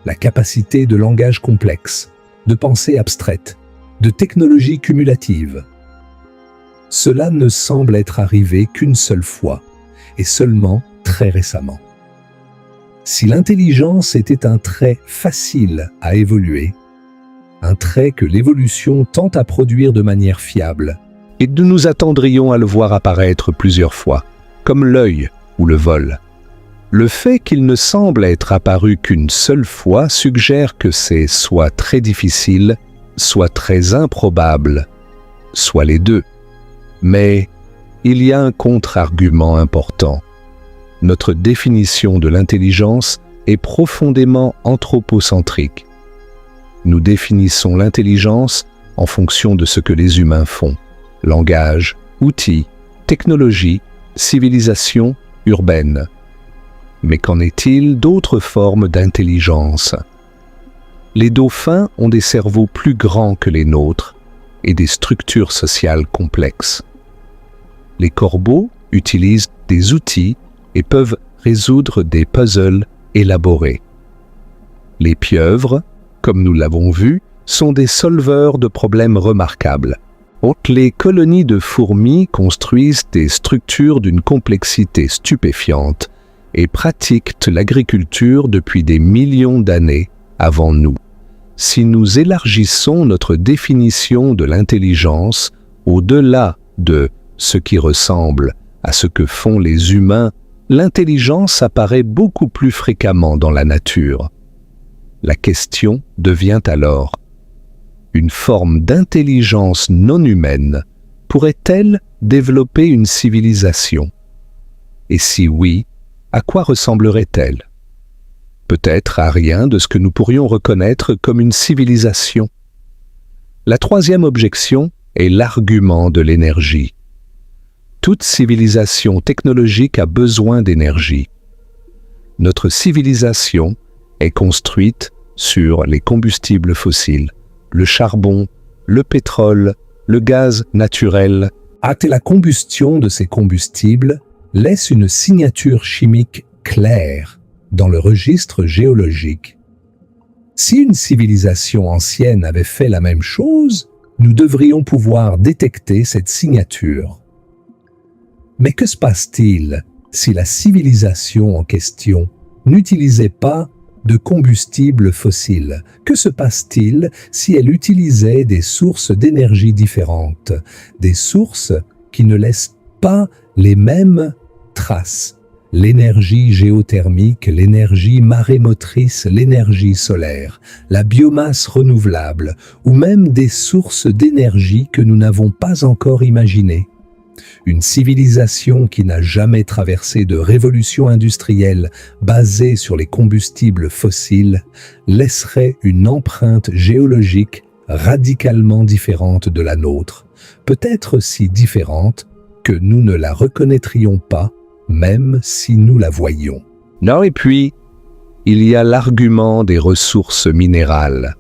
S1: la capacité de langage complexe, de pensée abstraite, de technologie cumulative, cela ne semble être arrivé qu'une seule fois, et seulement très récemment. Si l'intelligence était un trait facile à évoluer, un trait que l'évolution tente à produire de manière fiable, et nous nous attendrions à le voir apparaître plusieurs fois, comme l'œil ou le vol. Le fait qu'il ne semble être apparu qu'une seule fois suggère que c'est soit très difficile, soit très improbable, soit les deux. Mais il y a un contre-argument important. Notre définition de l'intelligence est profondément anthropocentrique. Nous définissons l'intelligence en fonction de ce que les humains font. Langage, outils, technologie, civilisation urbaine. Mais qu'en est-il d'autres formes d'intelligence? Les dauphins ont des cerveaux plus grands que les nôtres et des structures sociales complexes. Les corbeaux utilisent des outils et peuvent résoudre des puzzles élaborés. Les pieuvres, comme nous l'avons vu, sont des solveurs de problèmes remarquables. Les colonies de fourmis construisent des structures d'une complexité stupéfiante et pratiquent l'agriculture depuis des millions d'années avant nous. Si nous élargissons notre définition de l'intelligence au-delà de ce qui ressemble à ce que font les humains, l'intelligence apparaît beaucoup plus fréquemment dans la nature. La question devient alors: une forme d'intelligence non humaine pourrait-elle développer une civilisation? Et si oui, à quoi ressemblerait-elle? Peut-être à rien de ce que nous pourrions reconnaître comme une civilisation. La troisième objection est l'argument de l'énergie. Toute civilisation technologique a besoin d'énergie. Notre civilisation est construite sur les combustibles fossiles, le charbon, le pétrole, le gaz naturel. Et la combustion de ces combustibles laisse une signature chimique claire dans le registre géologique. Si une civilisation ancienne avait fait la même chose, nous devrions pouvoir détecter cette signature. Mais que se passe-t-il si la civilisation en question n'utilisait pas de combustibles fossiles? Que se passe-t-il si elle utilisait des sources d'énergie différentes, des sources qui ne laissent pas les mêmes traces? L'énergie géothermique, l'énergie marémotrice, l'énergie solaire, la biomasse renouvelable ou même des sources d'énergie que nous n'avons pas encore imaginées. Une civilisation qui n'a jamais traversé de révolution industrielle basée sur les combustibles fossiles laisserait une empreinte géologique radicalement différente de la nôtre, peut-être si différente que nous ne la reconnaîtrions pas, même si nous la voyions. Non, et puis, il y a l'argument des ressources minérales.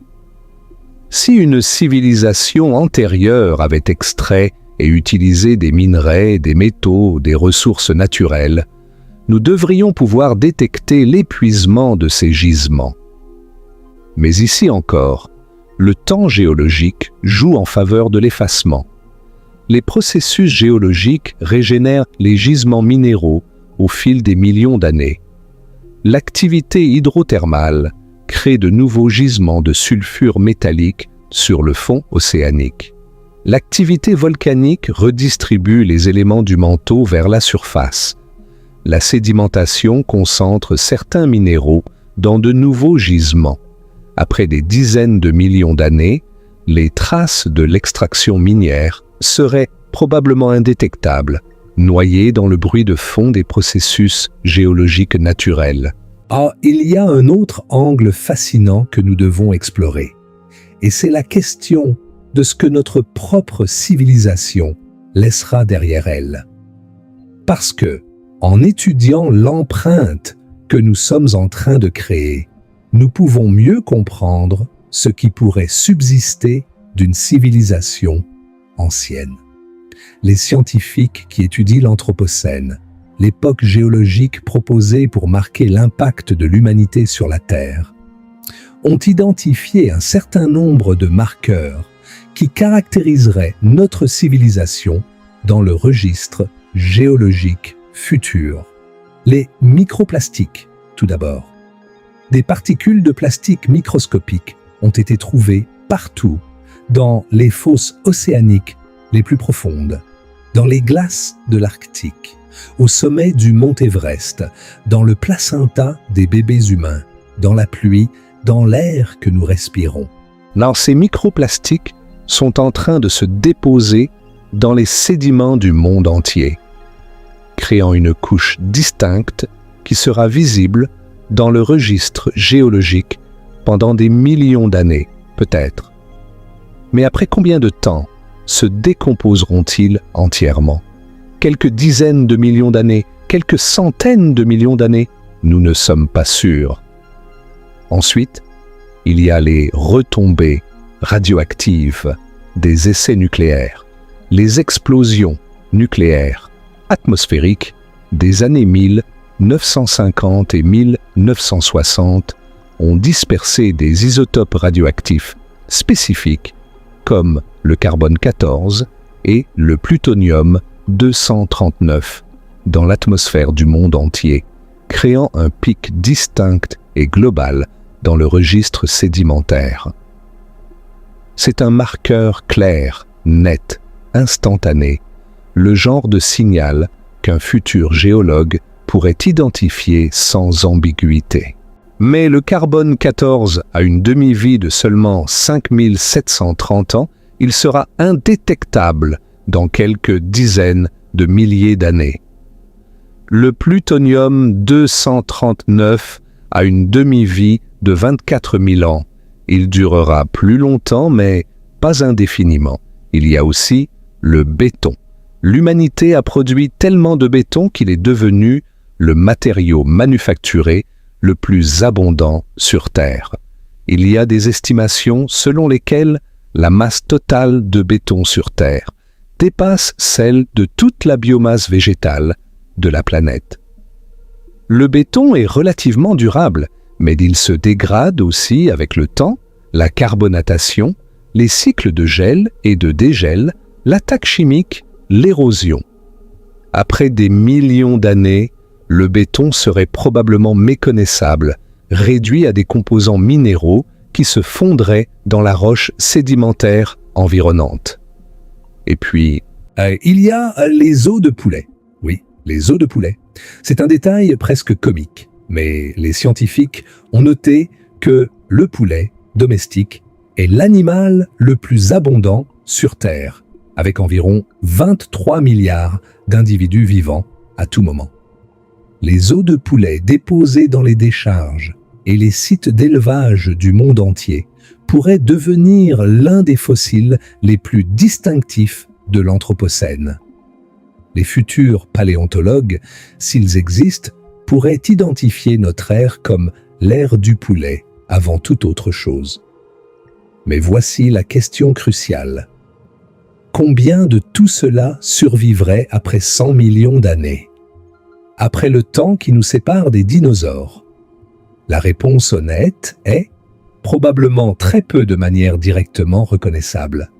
S1: Si une civilisation antérieure avait extrait et utilisé des minerais, des métaux, des ressources naturelles, nous devrions pouvoir détecter l'épuisement de ces gisements. Mais ici encore, le temps géologique joue en faveur de l'effacement. Les processus géologiques régénèrent les gisements minéraux au fil des millions d'années. L'activité hydrothermale crée de nouveaux gisements de sulfure métallique sur le fond océanique. L'activité volcanique redistribue les éléments du manteau vers la surface. La sédimentation concentre certains minéraux dans de nouveaux gisements. Après des dizaines de millions d'années, les traces de l'extraction minière seraient probablement indétectables, noyées dans le bruit de fond des processus géologiques naturels. Ah, il y a un autre angle fascinant que nous devons explorer. Et c'est la question de ce que notre propre civilisation laissera derrière elle. Parce que, en étudiant l'empreinte que nous sommes en train de créer, nous pouvons mieux comprendre ce qui pourrait subsister d'une civilisation ancienne. Les scientifiques qui étudient l'Anthropocène, l'époque géologique proposée pour marquer l'impact de l'humanité sur la Terre, ont identifié un certain nombre de marqueurs qui caractériseraient notre civilisation dans le registre géologique futur. Les microplastiques, tout d'abord. Des particules de plastique microscopiques ont été trouvées partout, dans les fosses océaniques les plus profondes, dans les glaces de l'Arctique, au sommet du mont Everest, dans le placenta des bébés humains, dans la pluie, dans l'air que nous respirons. Là, ces microplastiques sont en train de se déposer dans les sédiments du monde entier, créant une couche distincte qui sera visible dans le registre géologique pendant des millions d'années, peut-être. Mais après combien de temps se décomposeront-ils entièrement? Quelques dizaines de millions d'années, quelques centaines de millions d'années, nous ne sommes pas sûrs. Ensuite, il y a les retombées radioactives des essais nucléaires, les explosions nucléaires atmosphériques des années 1950 et 1960 ont dispersé des isotopes radioactifs spécifiques comme le carbone 14 et le plutonium 239 dans l'atmosphère du monde entier, créant un pic distinct et global dans le registre sédimentaire. C'est un marqueur clair, net, instantané, le genre de signal qu'un futur géologue pourrait identifier sans ambiguïté. Mais le carbone 14 a une demi-vie de seulement 5730 ans, il sera indétectable dans quelques dizaines de milliers d'années. Le plutonium 239 a une demi-vie de 24 000 ans. Il durera plus longtemps, mais pas indéfiniment. Il y a aussi le béton. L'humanité a produit tellement de béton qu'il est devenu le matériau manufacturé le plus abondant sur Terre. Il y a des estimations selon lesquelles la masse totale de béton sur Terre dépasse celle de toute la biomasse végétale de la planète. Le béton est relativement durable, mais il se dégrade aussi avec le temps, la carbonatation, les cycles de gel et de dégel, l'attaque chimique, l'érosion. Après des millions d'années, le béton serait probablement méconnaissable, réduit à des composants minéraux qui se fondraient dans la roche sédimentaire environnante. Et puis, il y a les os de poulet. Oui, les os de poulet. C'est un détail presque comique, mais les scientifiques ont noté que le poulet domestique est l'animal le plus abondant sur Terre, avec environ 23 milliards d'individus vivants à tout moment. Les os de poulet déposés dans les décharges et les sites d'élevage du monde entier pourraient devenir l'un des fossiles les plus distinctifs de l'Anthropocène. Les futurs paléontologues, s'ils existent, pourraient identifier notre ère comme l'ère du poulet avant toute autre chose. Mais voici la question cruciale. Combien de tout cela survivrait après 100 millions d'années? Après le temps qui nous sépare des dinosaures? La réponse honnête est probablement très peu de manière directement reconnaissable.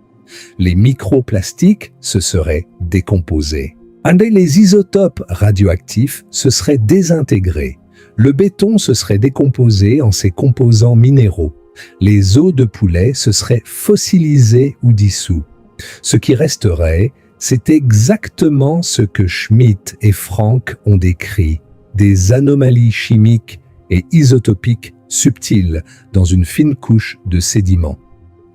S1: Les microplastiques se seraient décomposés. Les isotopes radioactifs se seraient désintégrés. Le béton se serait décomposé en ses composants minéraux. Les os de poulet se seraient fossilisés ou dissous. Ce qui resterait, c'est exactement ce que Schmidt et Frank ont décrit, des anomalies chimiques et isotopiques subtils dans une fine couche de sédiments.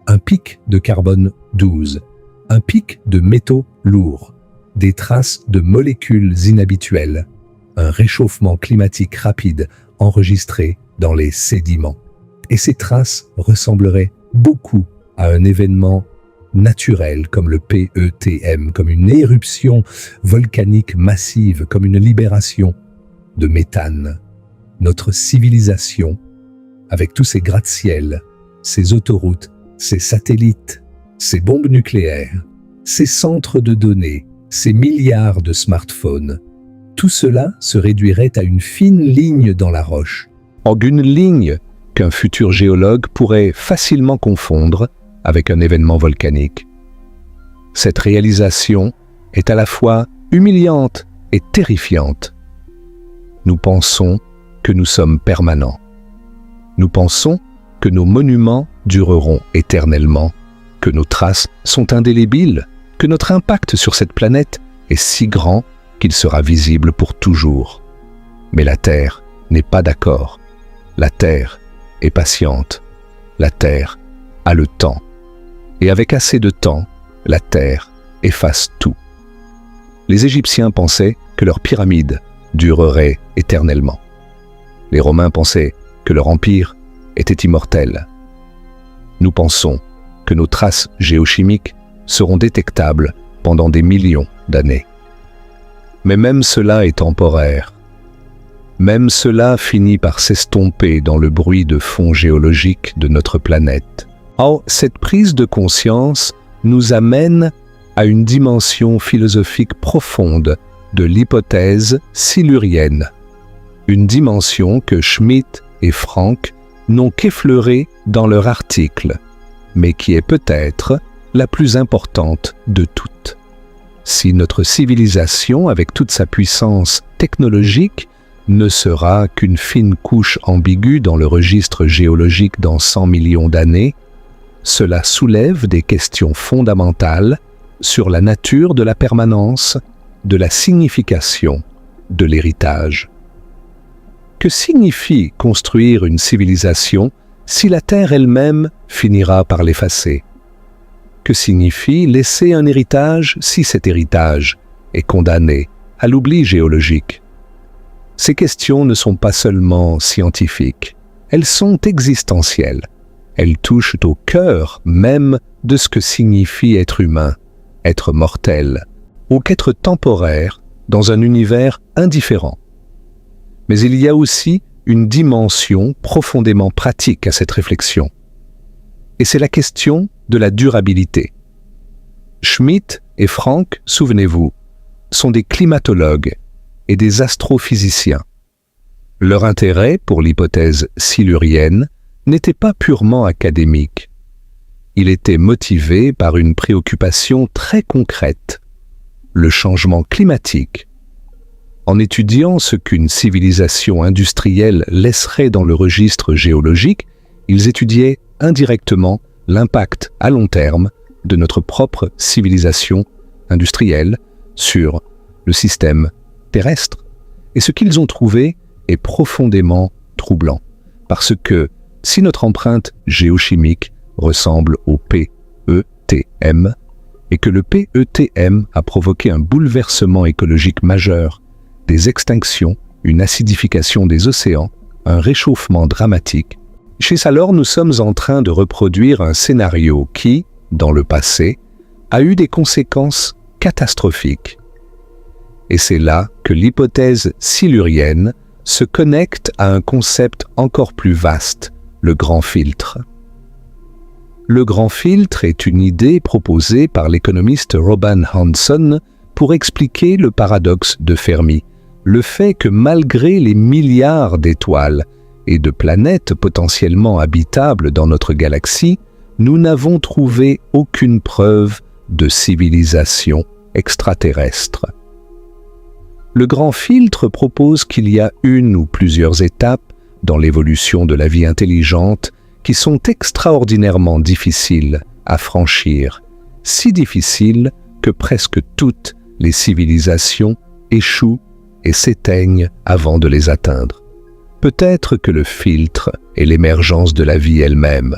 S1: Un pic de carbone 12, un pic de métaux lourds, des traces de molécules inhabituelles, un réchauffement climatique rapide enregistré dans les sédiments. Et ces traces ressembleraient beaucoup à un événement naturel comme le PETM, comme une éruption volcanique massive, comme une libération de méthane. Notre civilisation, avec tous ces gratte-ciel, ces autoroutes, ces satellites, ces bombes nucléaires, ces centres de données, ces milliards de smartphones, tout cela se réduirait à une fine ligne dans la roche.
S2: En une ligne qu'un futur géologue pourrait facilement confondre avec un événement volcanique. Cette réalisation est à la fois humiliante et terrifiante. Nous pensons que nous sommes permanents. Nous pensons que nos monuments dureront éternellement, que nos traces sont indélébiles, que notre impact sur cette planète est si grand qu'il sera visible pour toujours. Mais la Terre n'est pas d'accord. La Terre est patiente. La Terre a le temps. Et avec assez de temps, la Terre efface tout. Les Égyptiens pensaient que leurs pyramides dureraient éternellement. Les Romains pensaient que leur empire était immortel. Nous pensons que nos traces géochimiques seront détectables pendant des millions d'années. Mais même cela est temporaire. Même cela finit par s'estomper dans le bruit de fond géologique de notre planète. Or, cette prise de conscience nous amène à une dimension philosophique profonde de l'hypothèse silurienne. Une dimension que Schmitt et Frank n'ont qu'effleurée dans leur article, mais qui est peut-être la plus importante de toutes. Si notre civilisation, avec toute sa puissance technologique, ne sera qu'une fine couche ambiguë dans le registre géologique dans 100 millions d'années, cela soulève des questions fondamentales sur la nature de la permanence, de la signification, de l'héritage. Que signifie construire une civilisation si la Terre elle-même finira par l'effacer? Que signifie laisser un héritage si cet héritage est condamné à l'oubli géologique? Ces questions ne sont pas seulement scientifiques, elles sont existentielles. Elles touchent au cœur même de ce que signifie être humain, être mortel, ou qu'être temporaire dans un univers indifférent. Mais il y a aussi une dimension profondément pratique à cette réflexion. Et c'est la question de la durabilité. Schmitt et Frank, souvenez-vous, sont des climatologues et des astrophysiciens. Leur intérêt pour l'hypothèse silurienne n'était pas purement académique. Il était motivé par une préoccupation très concrète, le changement climatique. En étudiant ce qu'une civilisation industrielle laisserait dans le registre géologique, ils étudiaient indirectement l'impact à long terme de notre propre civilisation industrielle sur le système terrestre. Et ce qu'ils ont trouvé est profondément troublant, parce que si notre empreinte géochimique ressemble au PETM, et que le PETM a provoqué un bouleversement écologique majeur, des extinctions, une acidification des océans, un réchauffement dramatique, chez Salor, nous sommes en train de reproduire un scénario qui, dans le passé, a eu des conséquences catastrophiques. Et c'est là que l'hypothèse silurienne se connecte à un concept encore plus vaste, le grand filtre. Le grand filtre est une idée proposée par l'économiste Robin Hanson pour expliquer le paradoxe de Fermi, le fait que malgré les milliards d'étoiles et de planètes potentiellement habitables dans notre galaxie, nous n'avons trouvé aucune preuve de civilisation extraterrestre. Le grand filtre propose qu'il y a une ou plusieurs étapes dans l'évolution de la vie intelligente qui sont extraordinairement difficiles à franchir, si difficiles que presque toutes les civilisations échouent et s'éteignent avant de les atteindre. Peut-être que le filtre est l'émergence de la vie elle-même.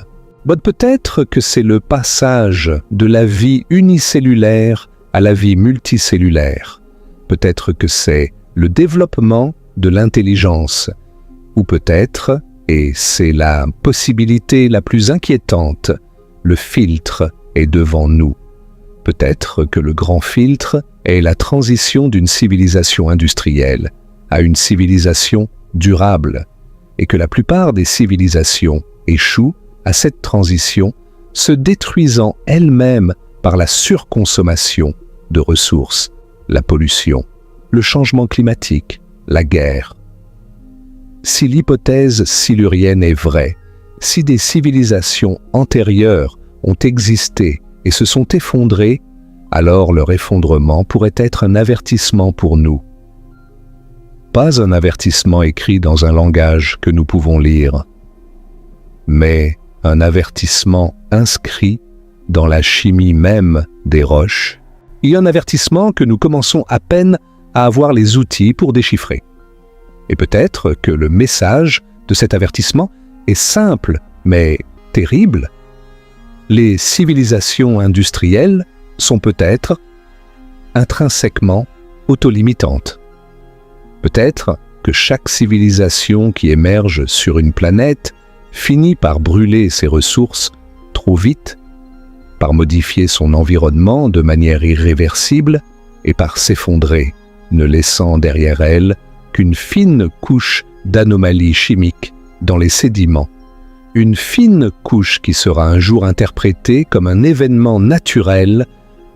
S2: Peut-être que c'est le passage de la vie unicellulaire à la vie multicellulaire. Peut-être que c'est le développement de l'intelligence. Ou peut-être, et c'est la possibilité la plus inquiétante, le filtre est devant nous. Peut-être que le grand filtre est la transition d'une civilisation industrielle à une civilisation durable, et que la plupart des civilisations échouent à cette transition, se détruisant elles-mêmes par la surconsommation de ressources, la pollution, le changement climatique, la guerre. Si l'hypothèse silurienne est vraie, si des civilisations antérieures ont existé et se sont effondrées, alors leur effondrement pourrait être un avertissement pour nous. Pas un avertissement écrit dans un langage que nous pouvons lire, mais un avertissement inscrit dans la chimie même des roches, et un avertissement que nous commençons à peine à avoir les outils pour déchiffrer. Et peut-être que le message de cet avertissement est simple, mais terrible. Les civilisations industrielles sont peut-être intrinsèquement autolimitantes. Peut-être que chaque civilisation qui émerge sur une planète finit par brûler ses ressources trop vite, par modifier son environnement de manière irréversible et par s'effondrer, ne laissant derrière elle qu'une fine couche d'anomalies chimiques dans les sédiments. Une fine couche qui sera un jour interprétée comme un événement naturel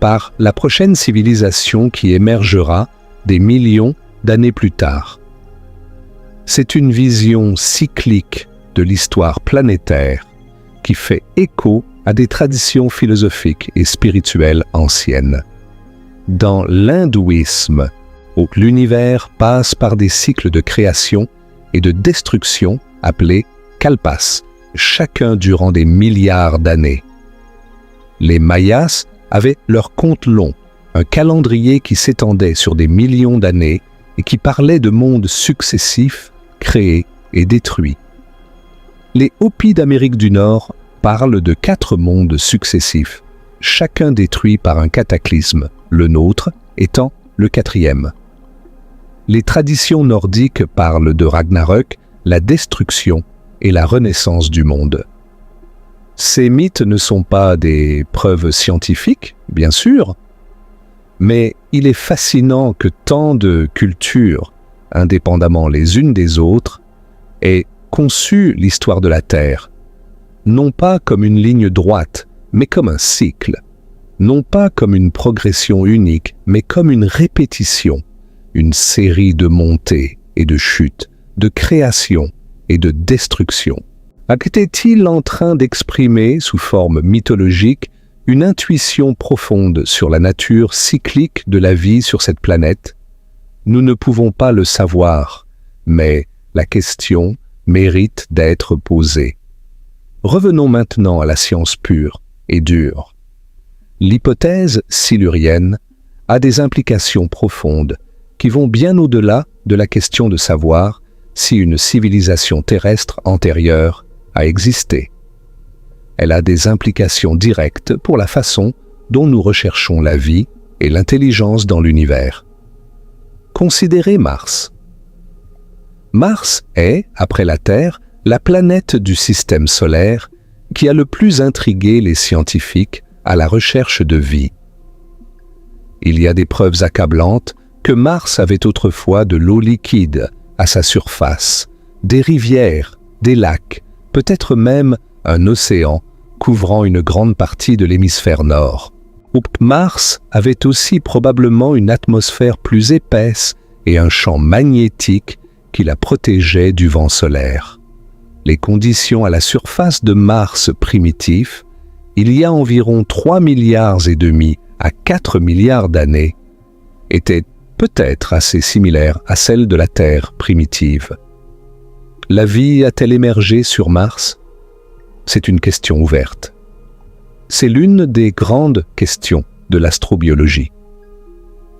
S2: par la prochaine civilisation qui émergera des millions d'années plus tard. C'est une vision cyclique de l'histoire planétaire qui fait écho à des traditions philosophiques et spirituelles anciennes. Dans l'hindouisme, où l'univers passe par des cycles de création et de destruction appelés kalpas, chacun durant des milliards d'années. Les Mayas avaient leur compte long, un calendrier qui s'étendait sur des millions d'années et qui parlait de mondes successifs, créés et détruits. Les Hopis d'Amérique du Nord parlent de 4 mondes successifs, chacun détruit par un cataclysme, le nôtre étant le 4e. Les traditions nordiques parlent de Ragnarök, la destruction et la renaissance du monde. Ces mythes ne sont pas des preuves scientifiques, bien sûr, mais il est fascinant que tant de cultures, indépendamment les unes des autres, aient conçu l'histoire de la Terre, non pas comme une ligne droite, mais comme un cycle, non pas comme une progression unique, mais comme une répétition, une série de montées et de chutes, de création et de destruction. Était-il en train d'exprimer, sous forme mythologique, une intuition profonde sur la nature cyclique de la vie sur cette planète? Nous ne pouvons pas le savoir, mais la question mérite d'être posée. Revenons maintenant à la science pure et dure. L'hypothèse silurienne a des implications profondes qui vont bien au-delà de la question de savoir si une civilisation terrestre antérieure a existé. Elle a des implications directes pour la façon dont nous recherchons la vie et l'intelligence dans l'univers. Considérez Mars. Mars est, après la Terre, la planète du système solaire qui a le plus intrigué les scientifiques à la recherche de vie. Il y a des preuves accablantes que Mars avait autrefois de l'eau liquide à sa surface, des rivières, des lacs, peut-être même un océan couvrant une grande partie de l'hémisphère nord. Mars avait aussi probablement une atmosphère plus épaisse et un champ magnétique qui la protégeait du vent solaire. Les conditions à la surface de Mars primitif, il y a environ 3,5 milliards à 4 milliards d'années, étaient peut-être assez similaires à celles de la Terre primitive. La vie a-t-elle émergé sur Mars? C'est une question ouverte. C'est l'une des grandes questions de l'astrobiologie.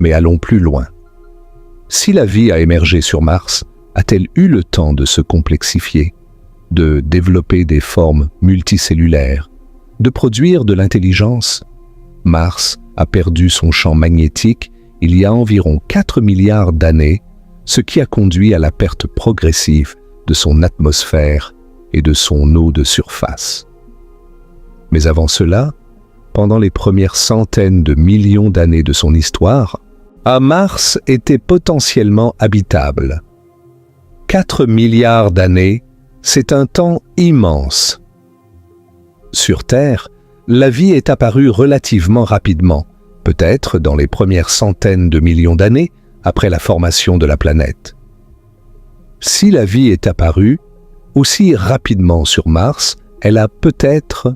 S2: Mais allons plus loin. Si la vie a émergé sur Mars, a-t-elle eu le temps de se complexifier, de développer des formes multicellulaires, de produire de l'intelligence? Mars a perdu son champ magnétique il y a environ 4 milliards d'années, ce qui a conduit à la perte progressive de son atmosphère et de son eau de surface. Mais avant cela, pendant les premières centaines de millions d'années de son histoire, Mars était potentiellement habitable. 4 milliards d'années, c'est un temps immense. Sur Terre, la vie est apparue relativement rapidement, peut-être dans les premières centaines de millions d'années après la formation de la planète. Si la vie est apparue aussi rapidement sur Mars, elle a peut-être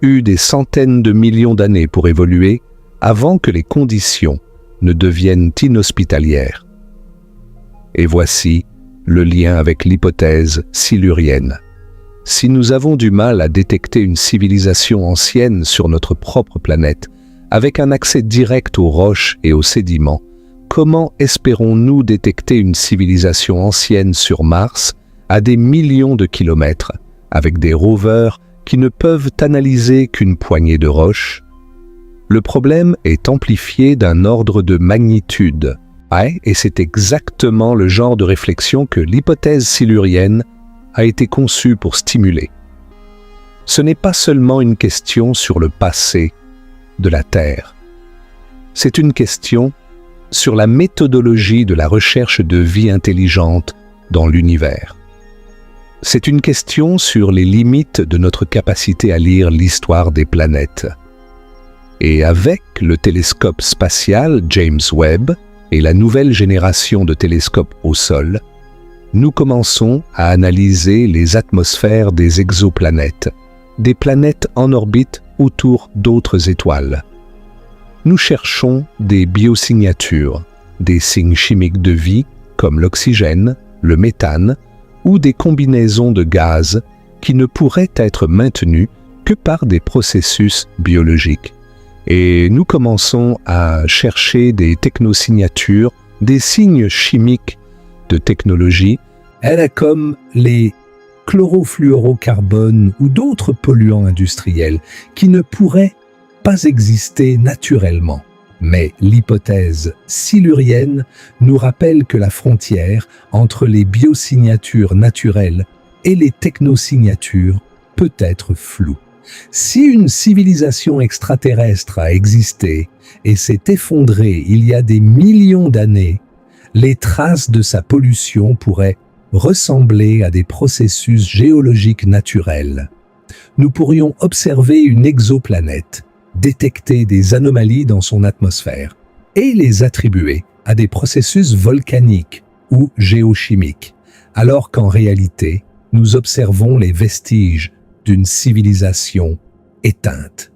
S2: eu des centaines de millions d'années pour évoluer avant que les conditions ne deviennent inhospitalières. Et voici le lien avec l'hypothèse silurienne. Si nous avons du mal à détecter une civilisation ancienne sur notre propre planète, avec un accès direct aux roches et aux sédiments, comment espérons-nous détecter une civilisation ancienne sur Mars à des millions de kilomètres, avec des rovers qui ne peuvent analyser qu'une poignée de roches? Le problème est amplifié d'un ordre de magnitude. Et c'est exactement le genre de réflexion que l'hypothèse silurienne a été conçue pour stimuler. Ce n'est pas seulement une question sur le passé de la Terre. C'est une question sur la méthodologie de la recherche de vie intelligente dans l'univers. C'est une question sur les limites de notre capacité à lire l'histoire des planètes. Et avec le télescope spatial James Webb et la nouvelle génération de télescopes au sol, nous commençons à analyser les atmosphères des exoplanètes, des planètes en orbite autour d'autres étoiles. Nous cherchons des biosignatures, des signes chimiques de vie comme l'oxygène, le méthane ou des combinaisons de gaz qui ne pourraient être maintenues que par des processus biologiques. Et nous commençons à chercher des technosignatures, des signes chimiques de technologie, comme les chlorofluorocarbones ou d'autres polluants industriels qui ne pourraient pas exister naturellement. Mais l'hypothèse silurienne nous rappelle que la frontière entre les biosignatures naturelles et les technosignatures peut être floue. Si une civilisation extraterrestre a existé et s'est effondrée il y a des millions d'années, les traces de sa pollution pourraient ressembler à des processus géologiques naturels. Nous pourrions observer une exoplanète, détecter des anomalies dans son atmosphère et les attribuer à des processus volcaniques ou géochimiques, alors qu'en réalité, nous observons les vestiges d'une civilisation éteinte.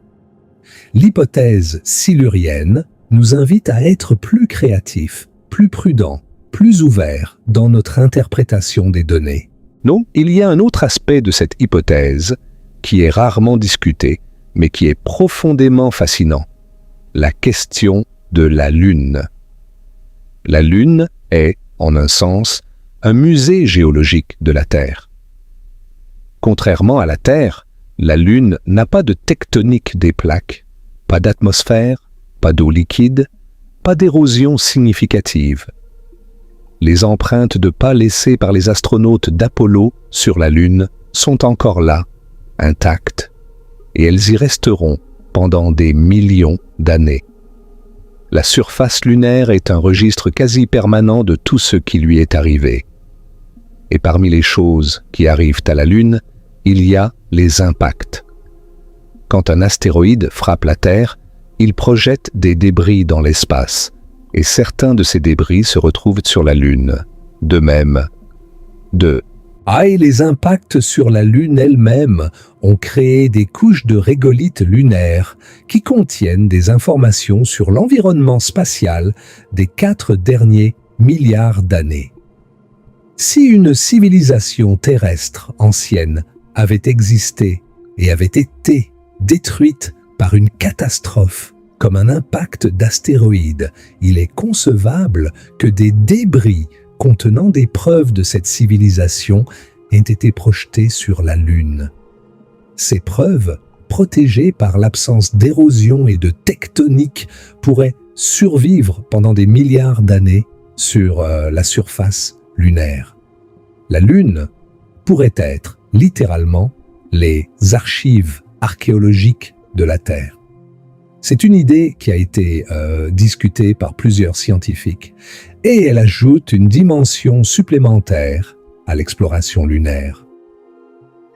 S2: L'hypothèse silurienne nous invite à être plus créatifs, plus prudents, plus ouverts dans notre interprétation des données. Non, il y a un autre aspect de cette hypothèse qui est rarement discuté, mais qui est profondément fascinant. La question de la Lune. La Lune est, en un sens, un musée géologique de la Terre. Contrairement à la Terre, la Lune n'a pas de tectonique des plaques, pas d'atmosphère, pas d'eau liquide, pas d'érosion significative. Les empreintes de pas laissées par les astronautes d'Apollo sur la Lune sont encore là, intactes, et elles y resteront pendant des millions d'années. La surface lunaire est un registre quasi permanent de tout ce qui lui est arrivé. Et parmi les choses qui arrivent à la Lune, il y a les impacts. Quand un astéroïde frappe la Terre, il projette des débris dans l'espace, et certains de ces débris se retrouvent sur la Lune. De même,
S1: et les impacts sur la Lune elle-même ont créé des couches de régolithes lunaires qui contiennent des informations sur l'environnement spatial des 4 derniers milliards d'années. Si une civilisation terrestre ancienne avait existé et avait été détruite par une catastrophe comme un impact d'astéroïde, il est concevable que des débris contenant des preuves de cette civilisation aient été projetées sur la Lune. Ces preuves, protégées par l'absence d'érosion et de tectonique, pourraient survivre pendant des milliards d'années sur la surface lunaire. La Lune pourrait être, littéralement, les archives archéologiques de la Terre. C'est une idée qui a été discutée par plusieurs scientifiques et elle ajoute une dimension supplémentaire à l'exploration lunaire.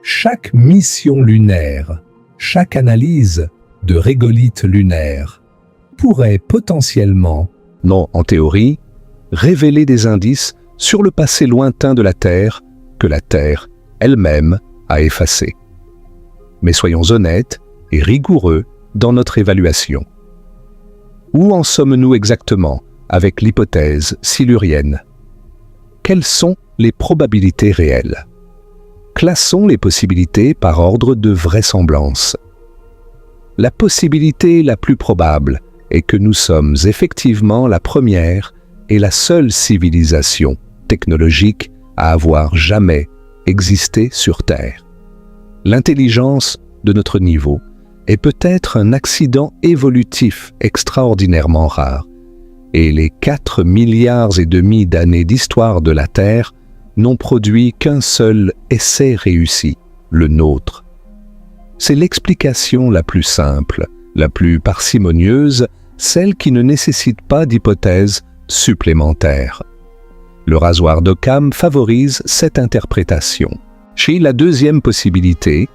S1: Chaque mission lunaire, chaque analyse de régolithes lunaires pourrait potentiellement,
S2: Non, en théorie, révéler des indices sur le passé lointain de la Terre que la Terre elle-même a effacé. Mais soyons honnêtes et rigoureux dans notre évaluation. Où en sommes-nous exactement avec l'hypothèse silurienne? Quelles sont les probabilités réelles? Classons les possibilités par ordre de vraisemblance. La possibilité la plus probable est que nous sommes effectivement la première et la seule civilisation technologique à avoir jamais existé sur Terre. L'intelligence de notre niveau est peut-être un accident évolutif extraordinairement rare, et les 4,5 milliards d'années d'histoire de la Terre n'ont produit qu'un seul essai réussi, le nôtre. C'est l'explication la plus simple, la plus parcimonieuse, celle qui ne nécessite pas d'hypothèse supplémentaire. Le rasoir d'Occam favorise cette interprétation. Chez la deuxième possibilité,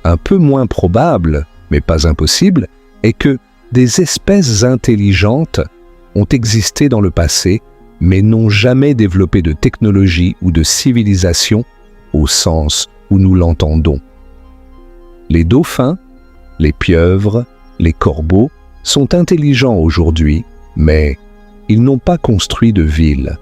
S2: un peu moins probable, mais pas impossible, est que des espèces intelligentes ont existé dans le passé, mais n'ont jamais développé de technologie ou de civilisation au sens où nous l'entendons. Les dauphins, les pieuvres, les corbeaux sont intelligents aujourd'hui, mais ils n'ont pas construit de ville.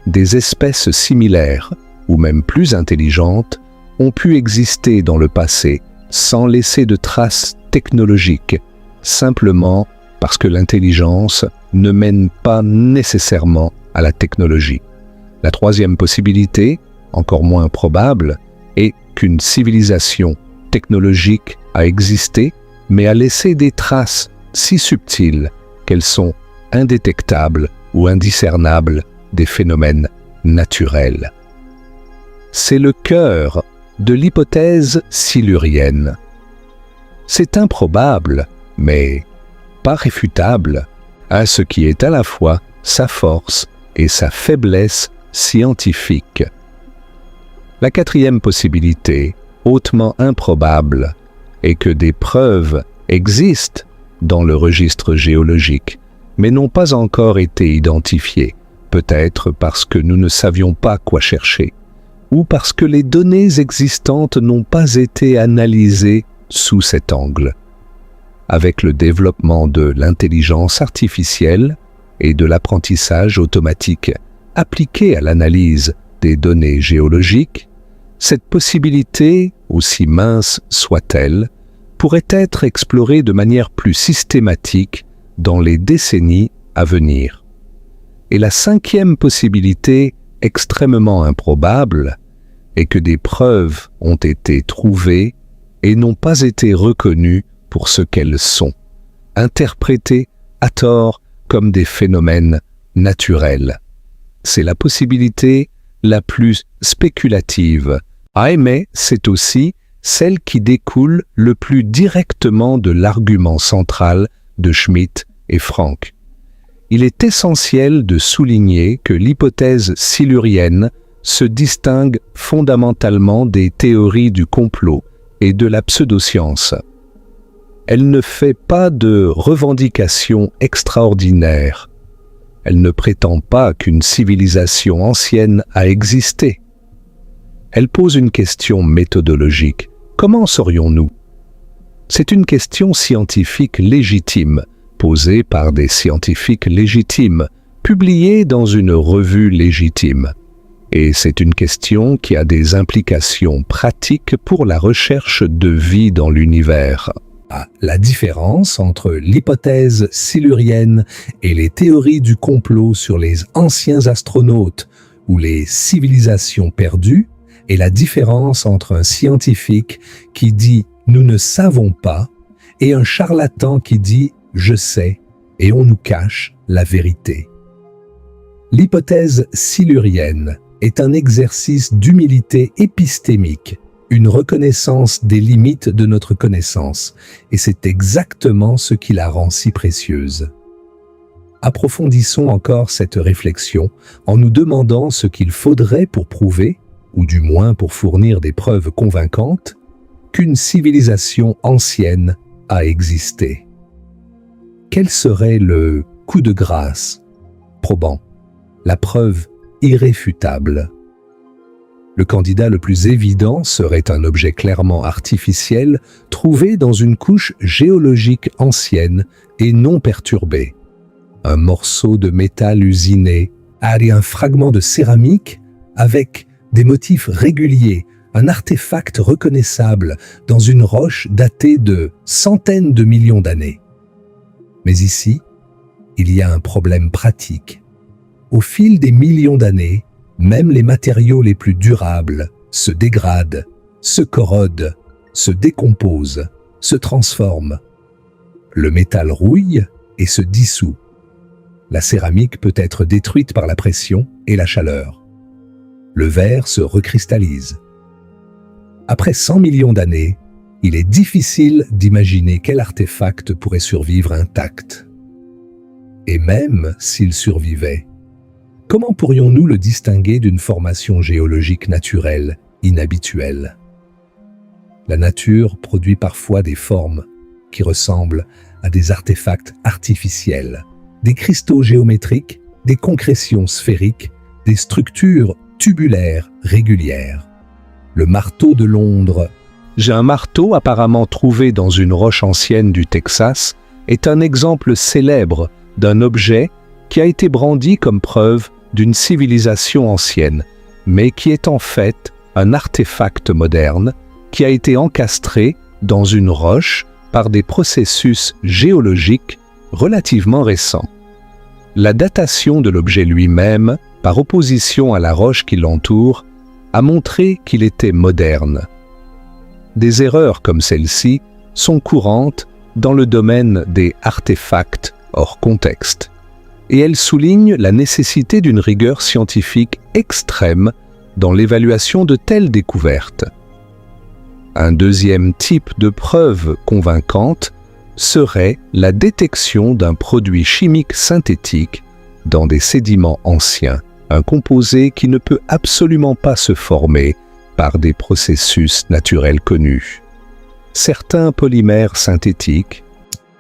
S2: Des espèces similaires, ou même plus intelligentes, ont pu exister dans le passé sans laisser de traces technologiques, simplement parce que l'intelligence ne mène pas nécessairement à la technologie. La troisième possibilité, encore moins probable, est qu'une civilisation technologique a existé, mais a laissé des traces si subtiles qu'elles sont indétectables ou indiscernables des phénomènes naturels. C'est le cœur de l'hypothèse silurienne. C'est improbable, mais pas réfutable, à ce qui est à la fois sa force et sa faiblesse scientifique. La quatrième possibilité, hautement improbable, est que des preuves existent dans le registre géologique, mais n'ont pas encore été identifiées, peut-être parce que nous ne savions pas quoi chercher, ou parce que les données existantes n'ont pas été analysées sous cet angle. Avec le développement de l'intelligence artificielle et de l'apprentissage automatique appliqué à l'analyse des données géologiques, cette possibilité, aussi mince soit-elle, pourrait être explorée de manière plus systématique dans les décennies à venir. Et la cinquième possibilité, extrêmement improbable, est que des preuves ont été trouvées et n'ont pas été reconnues pour ce qu'elles sont, interprétées à tort comme des phénomènes naturels. C'est la possibilité la plus spéculative, mais c'est aussi celle qui découle le plus directement de l'argument central de Schmitt et Frank. Il est essentiel de souligner que l'hypothèse silurienne se distingue fondamentalement des théories du complot et de la pseudoscience. Elle ne fait pas de revendications extraordinaires. Elle ne prétend pas qu'une civilisation ancienne a existé. Elle pose une question méthodologique. Comment saurions-nous? C'est une question scientifique légitime, posée par des scientifiques légitimes, publiée dans une revue légitime. Et c'est une question qui a des implications pratiques pour la recherche de vie dans l'univers.
S1: La différence entre l'hypothèse silurienne et les théories du complot sur les anciens astronautes ou les civilisations perdues est la différence entre un scientifique qui dit « nous ne savons pas » et un charlatan qui dit « je sais » et on nous cache la vérité. L'hypothèse silurienne est un exercice d'humilité épistémique, une reconnaissance des limites de notre connaissance, et c'est exactement ce qui la rend si précieuse. Approfondissons encore cette réflexion en nous demandant ce qu'il faudrait pour prouver, ou du moins pour fournir des preuves convaincantes, qu'une civilisation ancienne a existé. Quel serait le coup de grâce probant, la preuve irréfutable? Le candidat le plus évident serait un objet clairement artificiel trouvé dans une couche géologique ancienne et non perturbée. Un morceau de métal usiné, un fragment de céramique avec des motifs réguliers, un artefact reconnaissable dans une roche datée de centaines de millions d'années. Mais ici, il y a un problème pratique. Au fil des millions d'années, même les matériaux les plus durables se dégradent, se corrodent, se décomposent, se transforment. Le métal rouille et se dissout. La céramique peut être détruite par la pression et la chaleur. Le verre se recristallise. Après 100 millions d'années, il est difficile d'imaginer quel artefact pourrait survivre intact. Et même s'il survivait, comment pourrions-nous le distinguer d'une formation géologique naturelle, inhabituelle? La nature produit parfois des formes qui ressemblent à des artefacts artificiels, des cristaux géométriques, des concrétions sphériques, des structures tubulaires régulières. Le marteau de Londres.
S2: J'ai un marteau apparemment trouvé dans une roche ancienne du Texas est un exemple célèbre d'un objet qui a été brandi comme preuve d'une civilisation ancienne, mais qui est en fait un artefact moderne qui a été encastré dans une roche par des processus géologiques relativement récents. La datation de l'objet lui-même, par opposition à la roche qui l'entoure, a montré qu'il était moderne. Des erreurs comme celle-ci sont courantes dans le domaine des artefacts hors contexte, et elles soulignent la nécessité d'une rigueur scientifique extrême dans l'évaluation de telles découvertes. Un deuxième type de preuve convaincante serait la détection d'un produit chimique synthétique dans des sédiments anciens, un composé qui ne peut absolument pas se former par des processus naturels connus. Certains polymères synthétiques,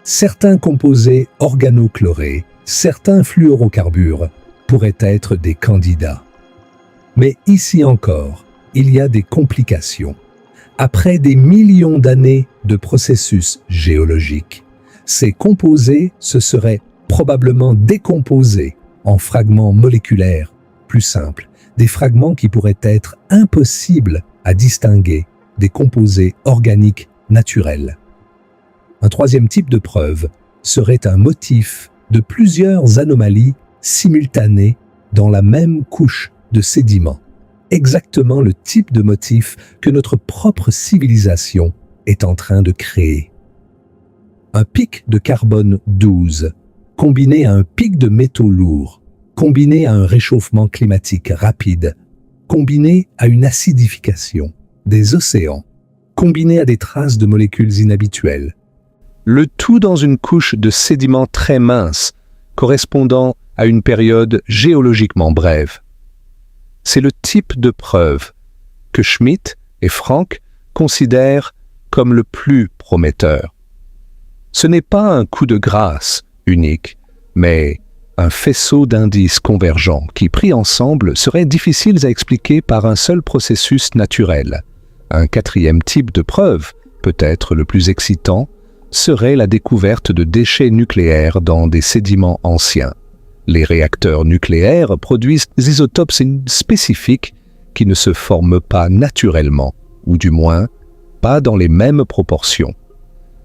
S1: certains composés organochlorés, certains fluorocarbures pourraient être des candidats. Mais ici encore, il y a des complications. Après des millions d'années de processus géologiques, ces composés se seraient probablement décomposés en fragments moléculaires plus simples, des fragments qui pourraient être impossibles à distinguer des composés organiques naturels. Un troisième type de preuve serait un motif de plusieurs anomalies simultanées dans la même couche de sédiments. Exactement le type de motif que notre propre civilisation est en train de créer. Un pic de carbone 12, combiné à un pic de métaux lourds, combiné à un réchauffement climatique rapide, combiné à une acidification des océans, combiné à des traces de molécules inhabituelles.
S2: Le tout dans une couche de sédiments très mince, correspondant à une période géologiquement brève. C'est le type de preuve que Schmitt et Frank considèrent comme le plus prometteur. Ce n'est pas un coup de grâce unique, mais un faisceau d'indices convergents qui, pris ensemble, seraient difficiles à expliquer par un seul processus naturel. Un quatrième type de preuve, peut-être le plus excitant, serait la découverte de déchets nucléaires dans des sédiments anciens. Les réacteurs nucléaires produisent des isotopes spécifiques qui ne se forment pas naturellement, ou du moins pas dans les mêmes proportions.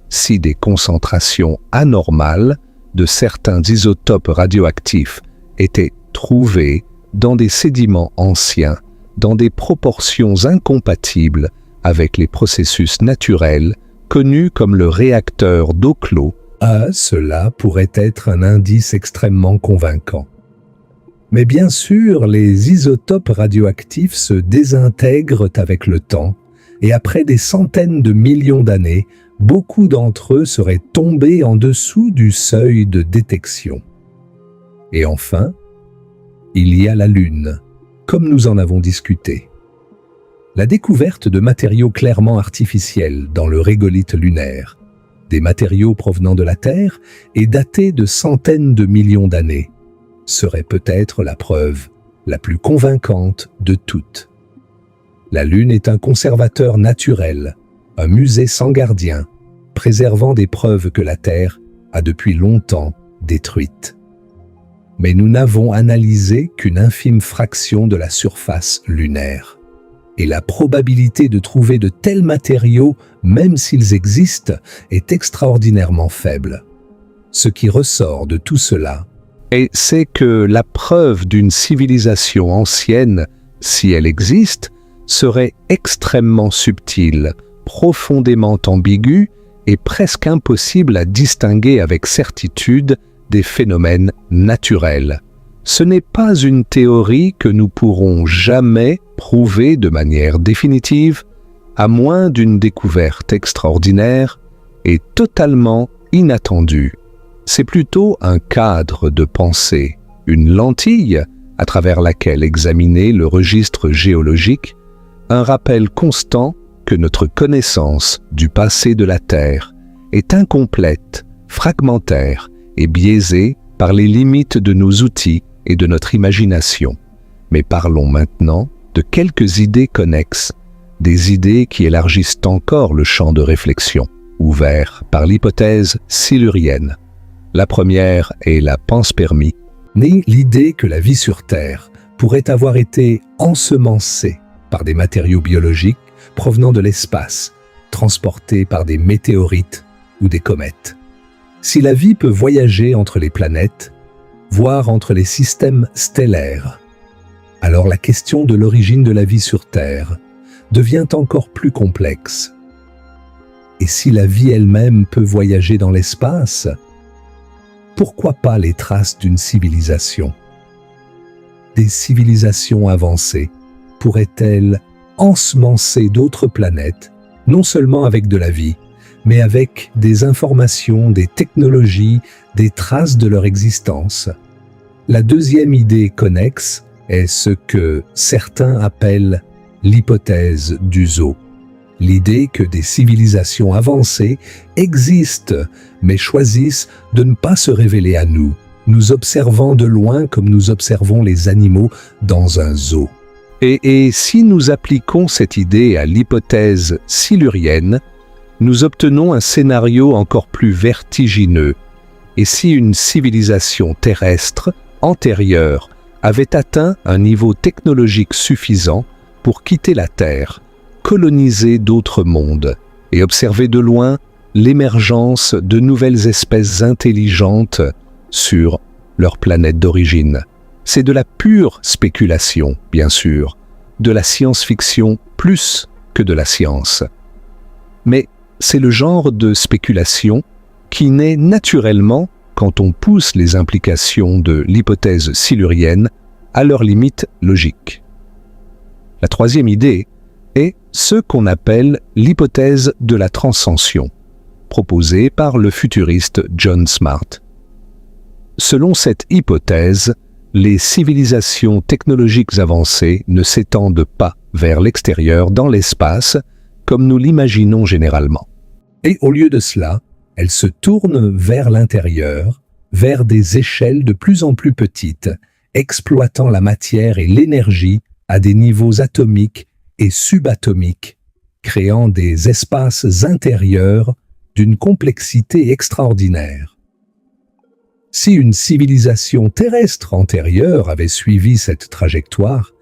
S2: si des concentrations anormales de certains isotopes radioactifs étaient trouvées dans des sédiments anciens, dans des proportions incompatibles avec les processus naturels connus comme le réacteur d'eau clos.
S1: Cela pourrait être un indice extrêmement convaincant. Mais bien sûr, les isotopes radioactifs se désintègrent avec le temps, et après des centaines de millions d'années, beaucoup d'entre eux seraient tombés en dessous du seuil de détection. Et enfin, il y a la Lune, comme nous en avons discuté. La découverte de matériaux clairement artificiels dans le régolithe lunaire, des matériaux provenant de la Terre et datés de centaines de millions d'années, serait peut-être la preuve la plus convaincante de toutes. La Lune est un conservateur naturel, un musée sans gardien, préservant des preuves que la Terre a depuis longtemps détruites. Mais nous n'avons analysé qu'une infime fraction de la surface lunaire. Et la probabilité de trouver de tels matériaux, même s'ils existent, est extraordinairement faible. Ce qui ressort de tout cela,
S2: c'est que la preuve d'une civilisation ancienne, si elle existe, serait extrêmement subtile, profondément ambiguë et presque impossible à distinguer avec certitude des phénomènes naturels. Ce n'est pas une théorie que nous pourrons jamais prouver de manière définitive, à moins d'une découverte extraordinaire et totalement inattendue. C'est plutôt un cadre de pensée, une lentille à travers laquelle examiner le registre géologique, un rappel constant que notre connaissance du passé de la Terre est incomplète, fragmentaire et biaisée par les limites de nos outils et de notre imagination. Mais parlons maintenant de quelques idées connexes, des idées qui élargissent encore le champ de réflexion, ouvert par l'hypothèse silurienne. La première est la panspermie.
S1: Ni l'idée que la vie sur Terre pourrait avoir été ensemencée par des matériaux biologiques provenant de l'espace, transportés par des météorites ou des comètes. Si la vie peut voyager entre les planètes, voire entre les systèmes stellaires, alors la question de l'origine de la vie sur Terre devient encore plus complexe. Et si la vie elle-même peut voyager dans l'espace, pourquoi pas les traces d'une civilisation? Des civilisations avancées pourraient-elles ensemencer d'autres planètes, non seulement avec de la vie, mais avec des informations, des technologies, des traces de leur existence? La deuxième idée connexe est ce que certains appellent l'hypothèse du zoo. L'idée que des civilisations avancées existent, mais choisissent de ne pas se révéler à nous, nous observant de loin comme nous observons les animaux dans un zoo.
S2: Et si nous appliquons cette idée à l'hypothèse silurienne, nous obtenons un scénario encore plus vertigineux. Et si une civilisation terrestre antérieure avait atteint un niveau technologique suffisant pour quitter la Terre, coloniser d'autres mondes et observer de loin l'émergence de nouvelles espèces intelligentes sur leur planète d'origine. C'est de la pure spéculation, bien sûr, de la science-fiction plus que de la science. Mais c'est le genre de spéculation qui naît naturellement quand on pousse les implications de l'hypothèse silurienne à leurs limites logiques. La troisième idée est ce qu'on appelle l'hypothèse de la transcension, proposée par le futuriste John Smart. Selon cette hypothèse, les civilisations technologiques avancées ne s'étendent pas vers l'extérieur dans l'espace comme nous l'imaginons généralement.
S1: Et au lieu de cela, elles se tournent vers l'intérieur, vers des échelles de plus en plus petites, exploitant la matière et l'énergie à des niveaux atomiques et subatomiques, créant des espaces intérieurs d'une complexité extraordinaire. Si une civilisation terrestre antérieure avait suivi cette trajectoire,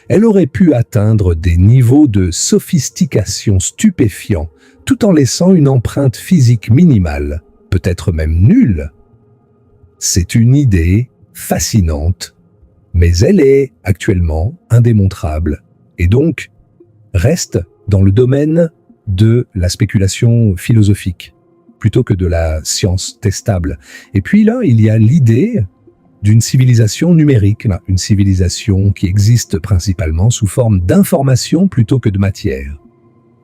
S1: Elle aurait pu atteindre des niveaux de sophistication stupéfiants, tout en laissant une empreinte physique minimale, peut-être même nulle. C'est une idée fascinante, mais elle est actuellement indémontrable, et donc reste dans le domaine de la spéculation philosophique, plutôt que de la science testable. Et puis là, il y a l'idée d'une civilisation numérique, une civilisation qui existe principalement sous forme d'information plutôt que de matière.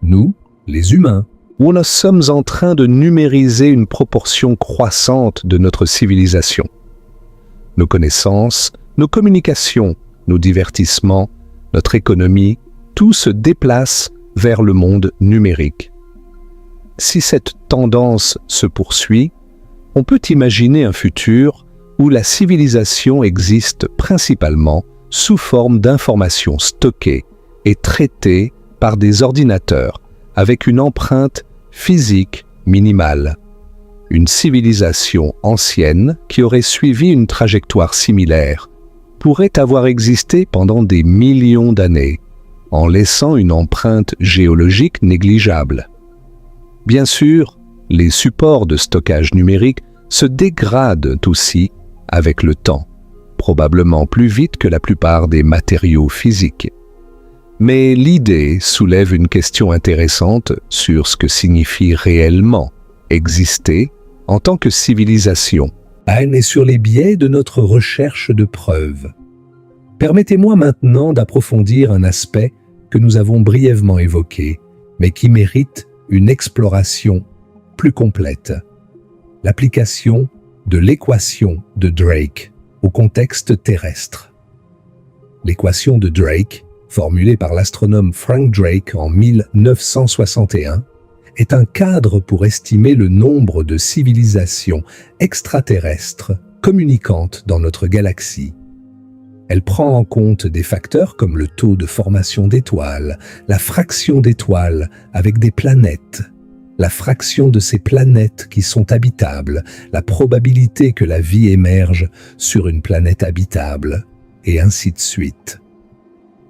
S1: Nous, les humains,
S2: où nous sommes en train de numériser une proportion croissante de notre civilisation. Nos connaissances, nos communications, nos divertissements, notre économie, tout se déplace vers le monde numérique. Si cette tendance se poursuit, on peut imaginer un futur où la civilisation existe principalement sous forme d'informations stockées et traitées par des ordinateurs avec une empreinte physique minimale. Une civilisation ancienne qui aurait suivi une trajectoire similaire pourrait avoir existé pendant des millions d'années, en laissant une empreinte géologique négligeable. Bien sûr, les supports de stockage numérique se dégradent aussi avec le temps, probablement plus vite que la plupart des matériaux physiques. Mais l'idée soulève une question intéressante sur ce que signifie réellement exister en tant que civilisation.
S1: et sur les biais de notre recherche de preuves. Permettez-moi maintenant d'approfondir un aspect que nous avons brièvement évoqué, mais qui mérite une exploration plus complète. L'application de l'équation de Drake au contexte terrestre. L'équation de Drake, formulée par l'astronome Frank Drake en 1961, est un cadre pour estimer le nombre de civilisations extraterrestres communicantes dans notre galaxie. Elle prend en compte des facteurs comme le taux de formation d'étoiles, la fraction d'étoiles avec des planètes, la fraction de ces planètes qui sont habitables, la probabilité que la vie émerge sur une planète habitable, et ainsi de suite.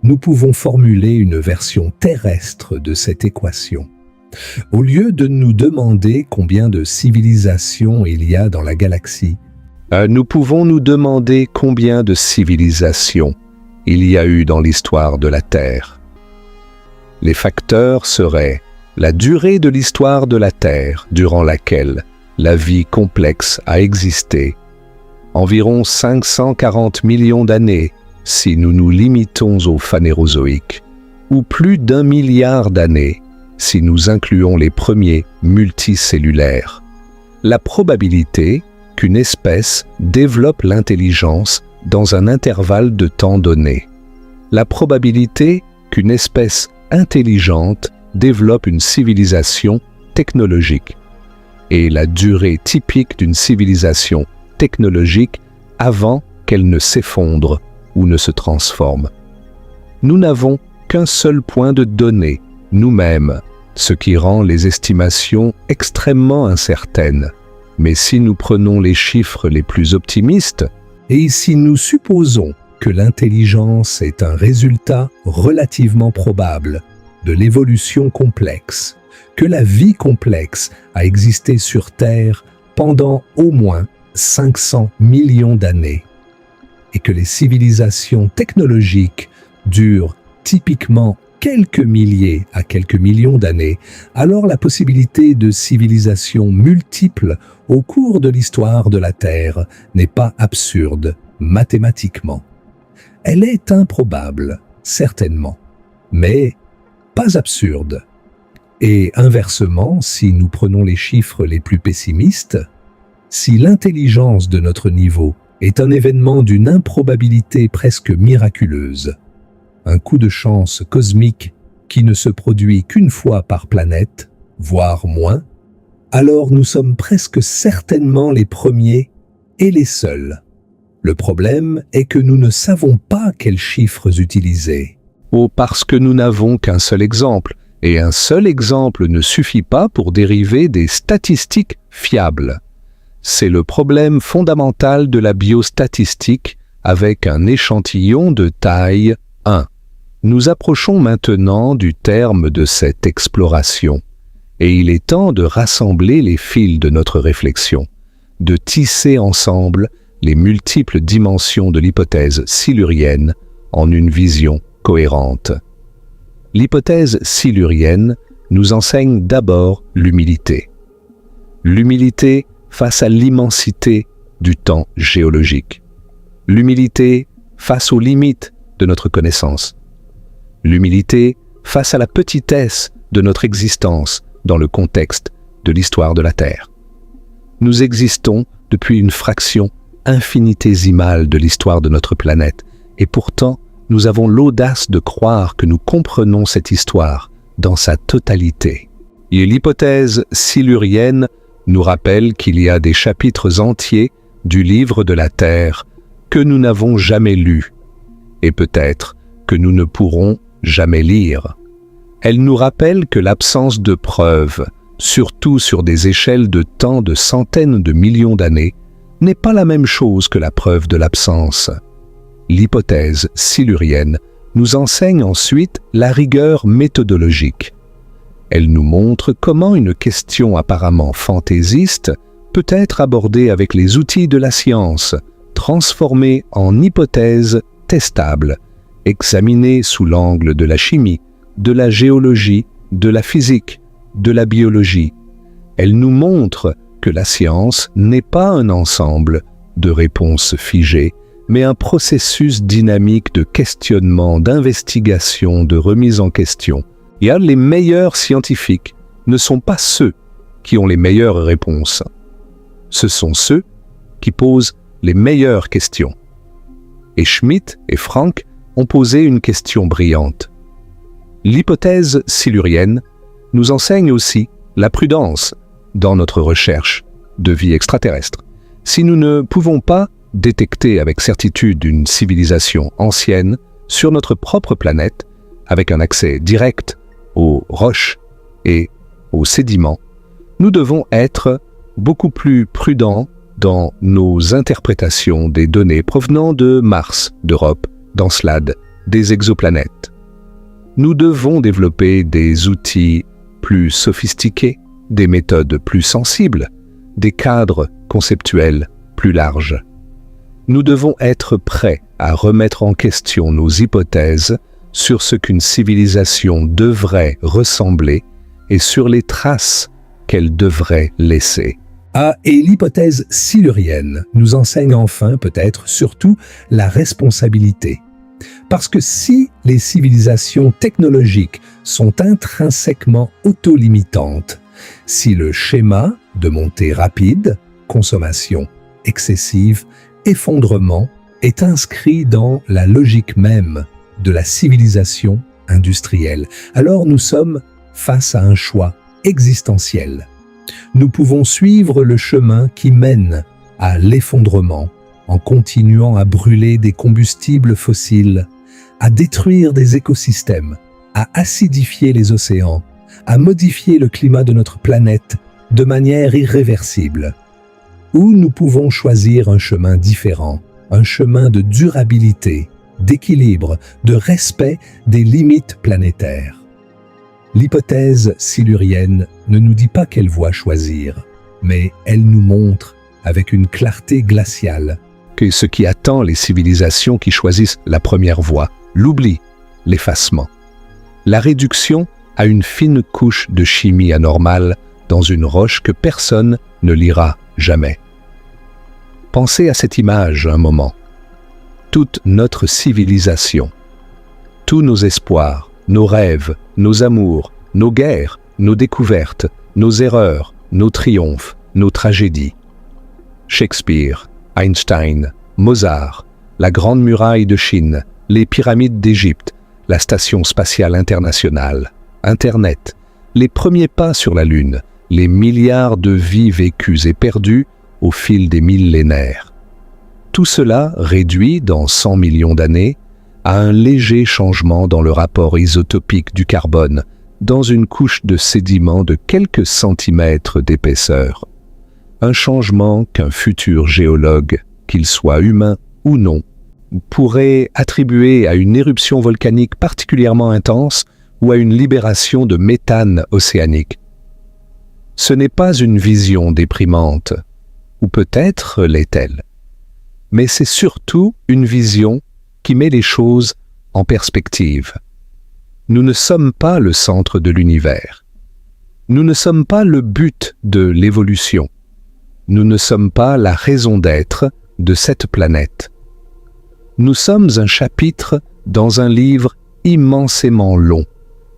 S1: Nous pouvons formuler une version terrestre de cette équation. Au lieu de nous demander combien de civilisations il y a dans la galaxie,
S2: nous pouvons nous demander combien de civilisations il y a eu dans l'histoire de la Terre. Les facteurs seraient la durée de l'histoire de la Terre durant laquelle la vie complexe a existé, environ 540 millions d'années si nous nous limitons au Phanérozoïque, ou plus d'1 milliard d'années si nous incluons les premiers multicellulaires. La probabilité qu'une espèce développe l'intelligence dans un intervalle de temps donné. La probabilité qu'une espèce intelligente développe une civilisation technologique. Et la durée typique d'une civilisation technologique avant qu'elle ne s'effondre ou ne se transforme. Nous n'avons qu'un seul point de données, nous-mêmes, ce qui rend les estimations extrêmement incertaines. Mais si nous prenons les chiffres les plus optimistes,
S1: et si nous supposons que l'intelligence est un résultat relativement probable de l'évolution complexe, que la vie complexe a existé sur Terre pendant au moins 500 millions d'années, et que les civilisations technologiques durent typiquement quelques milliers à quelques millions d'années, alors la possibilité de civilisations multiples au cours de l'histoire de la Terre n'est pas absurde mathématiquement. Elle est improbable, certainement, mais pas absurde. Et inversement, si nous prenons les chiffres les plus pessimistes, si l'intelligence de notre niveau est un événement d'une improbabilité presque miraculeuse, un coup de chance cosmique qui ne se produit qu'une fois par planète, voire moins, alors nous sommes presque certainement les premiers et les seuls. Le problème est que nous ne savons pas quels chiffres utiliser.
S2: Parce que nous n'avons qu'un seul exemple, et un seul exemple ne suffit pas pour dériver des statistiques fiables. C'est le problème fondamental de la biostatistique avec un échantillon de taille 1. Nous approchons maintenant du terme de cette exploration, et il est temps de rassembler les fils de notre réflexion, de tisser ensemble les multiples dimensions de l'hypothèse silurienne en une vision cohérente. L'hypothèse silurienne nous enseigne d'abord l'humilité. L'humilité face à l'immensité du temps géologique. L'humilité face aux limites de notre connaissance. L'humilité face à la petitesse de notre existence dans le contexte de l'histoire de la Terre. Nous existons depuis une fraction infinitésimale de l'histoire de notre planète, et pourtant, nous avons l'audace de croire que nous comprenons cette histoire dans sa totalité. Et l'hypothèse silurienne nous rappelle qu'il y a des chapitres entiers du livre de la Terre que nous n'avons jamais lus, et peut-être que nous ne pourrons jamais lire. Elle nous rappelle que l'absence de preuves, surtout sur des échelles de temps de centaines de millions d'années, n'est pas la même chose que la preuve de l'absence. L'hypothèse silurienne nous enseigne ensuite la rigueur méthodologique. Elle nous montre comment une question apparemment fantaisiste peut être abordée avec les outils de la science, transformée en hypothèse testable, examinée sous l'angle de la chimie, de la géologie, de la physique, de la biologie. Elle nous montre que la science n'est pas un ensemble de réponses figées, mais un processus dynamique de questionnement, d'investigation, de remise en question. Et les meilleurs scientifiques ne sont pas ceux qui ont les meilleures réponses. Ce sont ceux qui posent les meilleures questions. Et Schmitt et Frank ont posé une question brillante. L'hypothèse silurienne nous enseigne aussi la prudence dans notre recherche de vie extraterrestre. Si nous ne pouvons pas détecter avec certitude une civilisation ancienne sur notre propre planète, avec un accès direct aux roches et aux sédiments, nous devons être beaucoup plus prudents dans nos interprétations des données provenant de Mars, d'Europe, d'Encelade, des exoplanètes. Nous devons développer des outils plus sophistiqués, des méthodes plus sensibles, des cadres conceptuels plus larges. Nous devons être prêts à remettre en question nos hypothèses sur ce qu'une civilisation devrait ressembler et sur les traces qu'elle devrait laisser.
S1: Et l'hypothèse silurienne nous enseigne enfin, peut-être surtout, la responsabilité. Parce que si les civilisations technologiques sont intrinsèquement autolimitantes, si le schéma de montée rapide, consommation excessive, effondrement est inscrit dans la logique même de la civilisation industrielle, alors nous sommes face à un choix existentiel. Nous pouvons suivre le chemin qui mène à l'effondrement en continuant à brûler des combustibles fossiles, à détruire des écosystèmes, à acidifier les océans, à modifier le climat de notre planète de manière irréversible. Ou nous pouvons choisir un chemin différent, un chemin de durabilité, d'équilibre, de respect des limites planétaires. L'hypothèse silurienne ne nous dit pas quelle voie choisir, mais elle nous montre, avec une clarté glaciale,
S2: que ce qui attend les civilisations qui choisissent la première voie, l'oubli, l'effacement, la réduction à une fine couche de chimie anormale dans une roche que personne ne lira jamais. Pensez à cette image un moment. Toute notre civilisation, tous nos espoirs, nos rêves, nos amours, nos guerres, nos découvertes, nos erreurs, nos triomphes, nos tragédies. Shakespeare, Einstein, Mozart, la Grande Muraille de Chine, les pyramides d'Égypte, la Station spatiale internationale, Internet, les premiers pas sur la Lune, les milliards de vies vécues et perdues au fil des millénaires. Tout cela réduit dans 100 millions d'années à un léger changement dans le rapport isotopique du carbone dans une couche de sédiments de quelques centimètres d'épaisseur. Un changement qu'un futur géologue, qu'il soit humain ou non, pourrait attribuer à une éruption volcanique particulièrement intense ou à une libération de méthane océanique. Ce n'est pas une vision déprimante, ou peut-être l'est-elle, mais c'est surtout une vision qui met les choses en perspective. Nous ne sommes pas le centre de l'univers. Nous ne sommes pas le but de l'évolution. Nous ne sommes pas la raison d'être de cette planète. Nous sommes un chapitre dans un livre immensément long,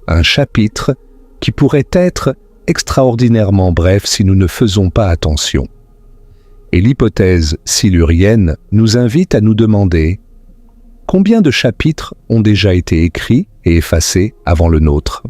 S2: un chapitre qui pourrait être extraordinairement bref si nous ne faisons pas attention. Et l'hypothèse silurienne nous invite à nous demander combien de chapitres ont déjà été écrits et effacés avant le nôtre.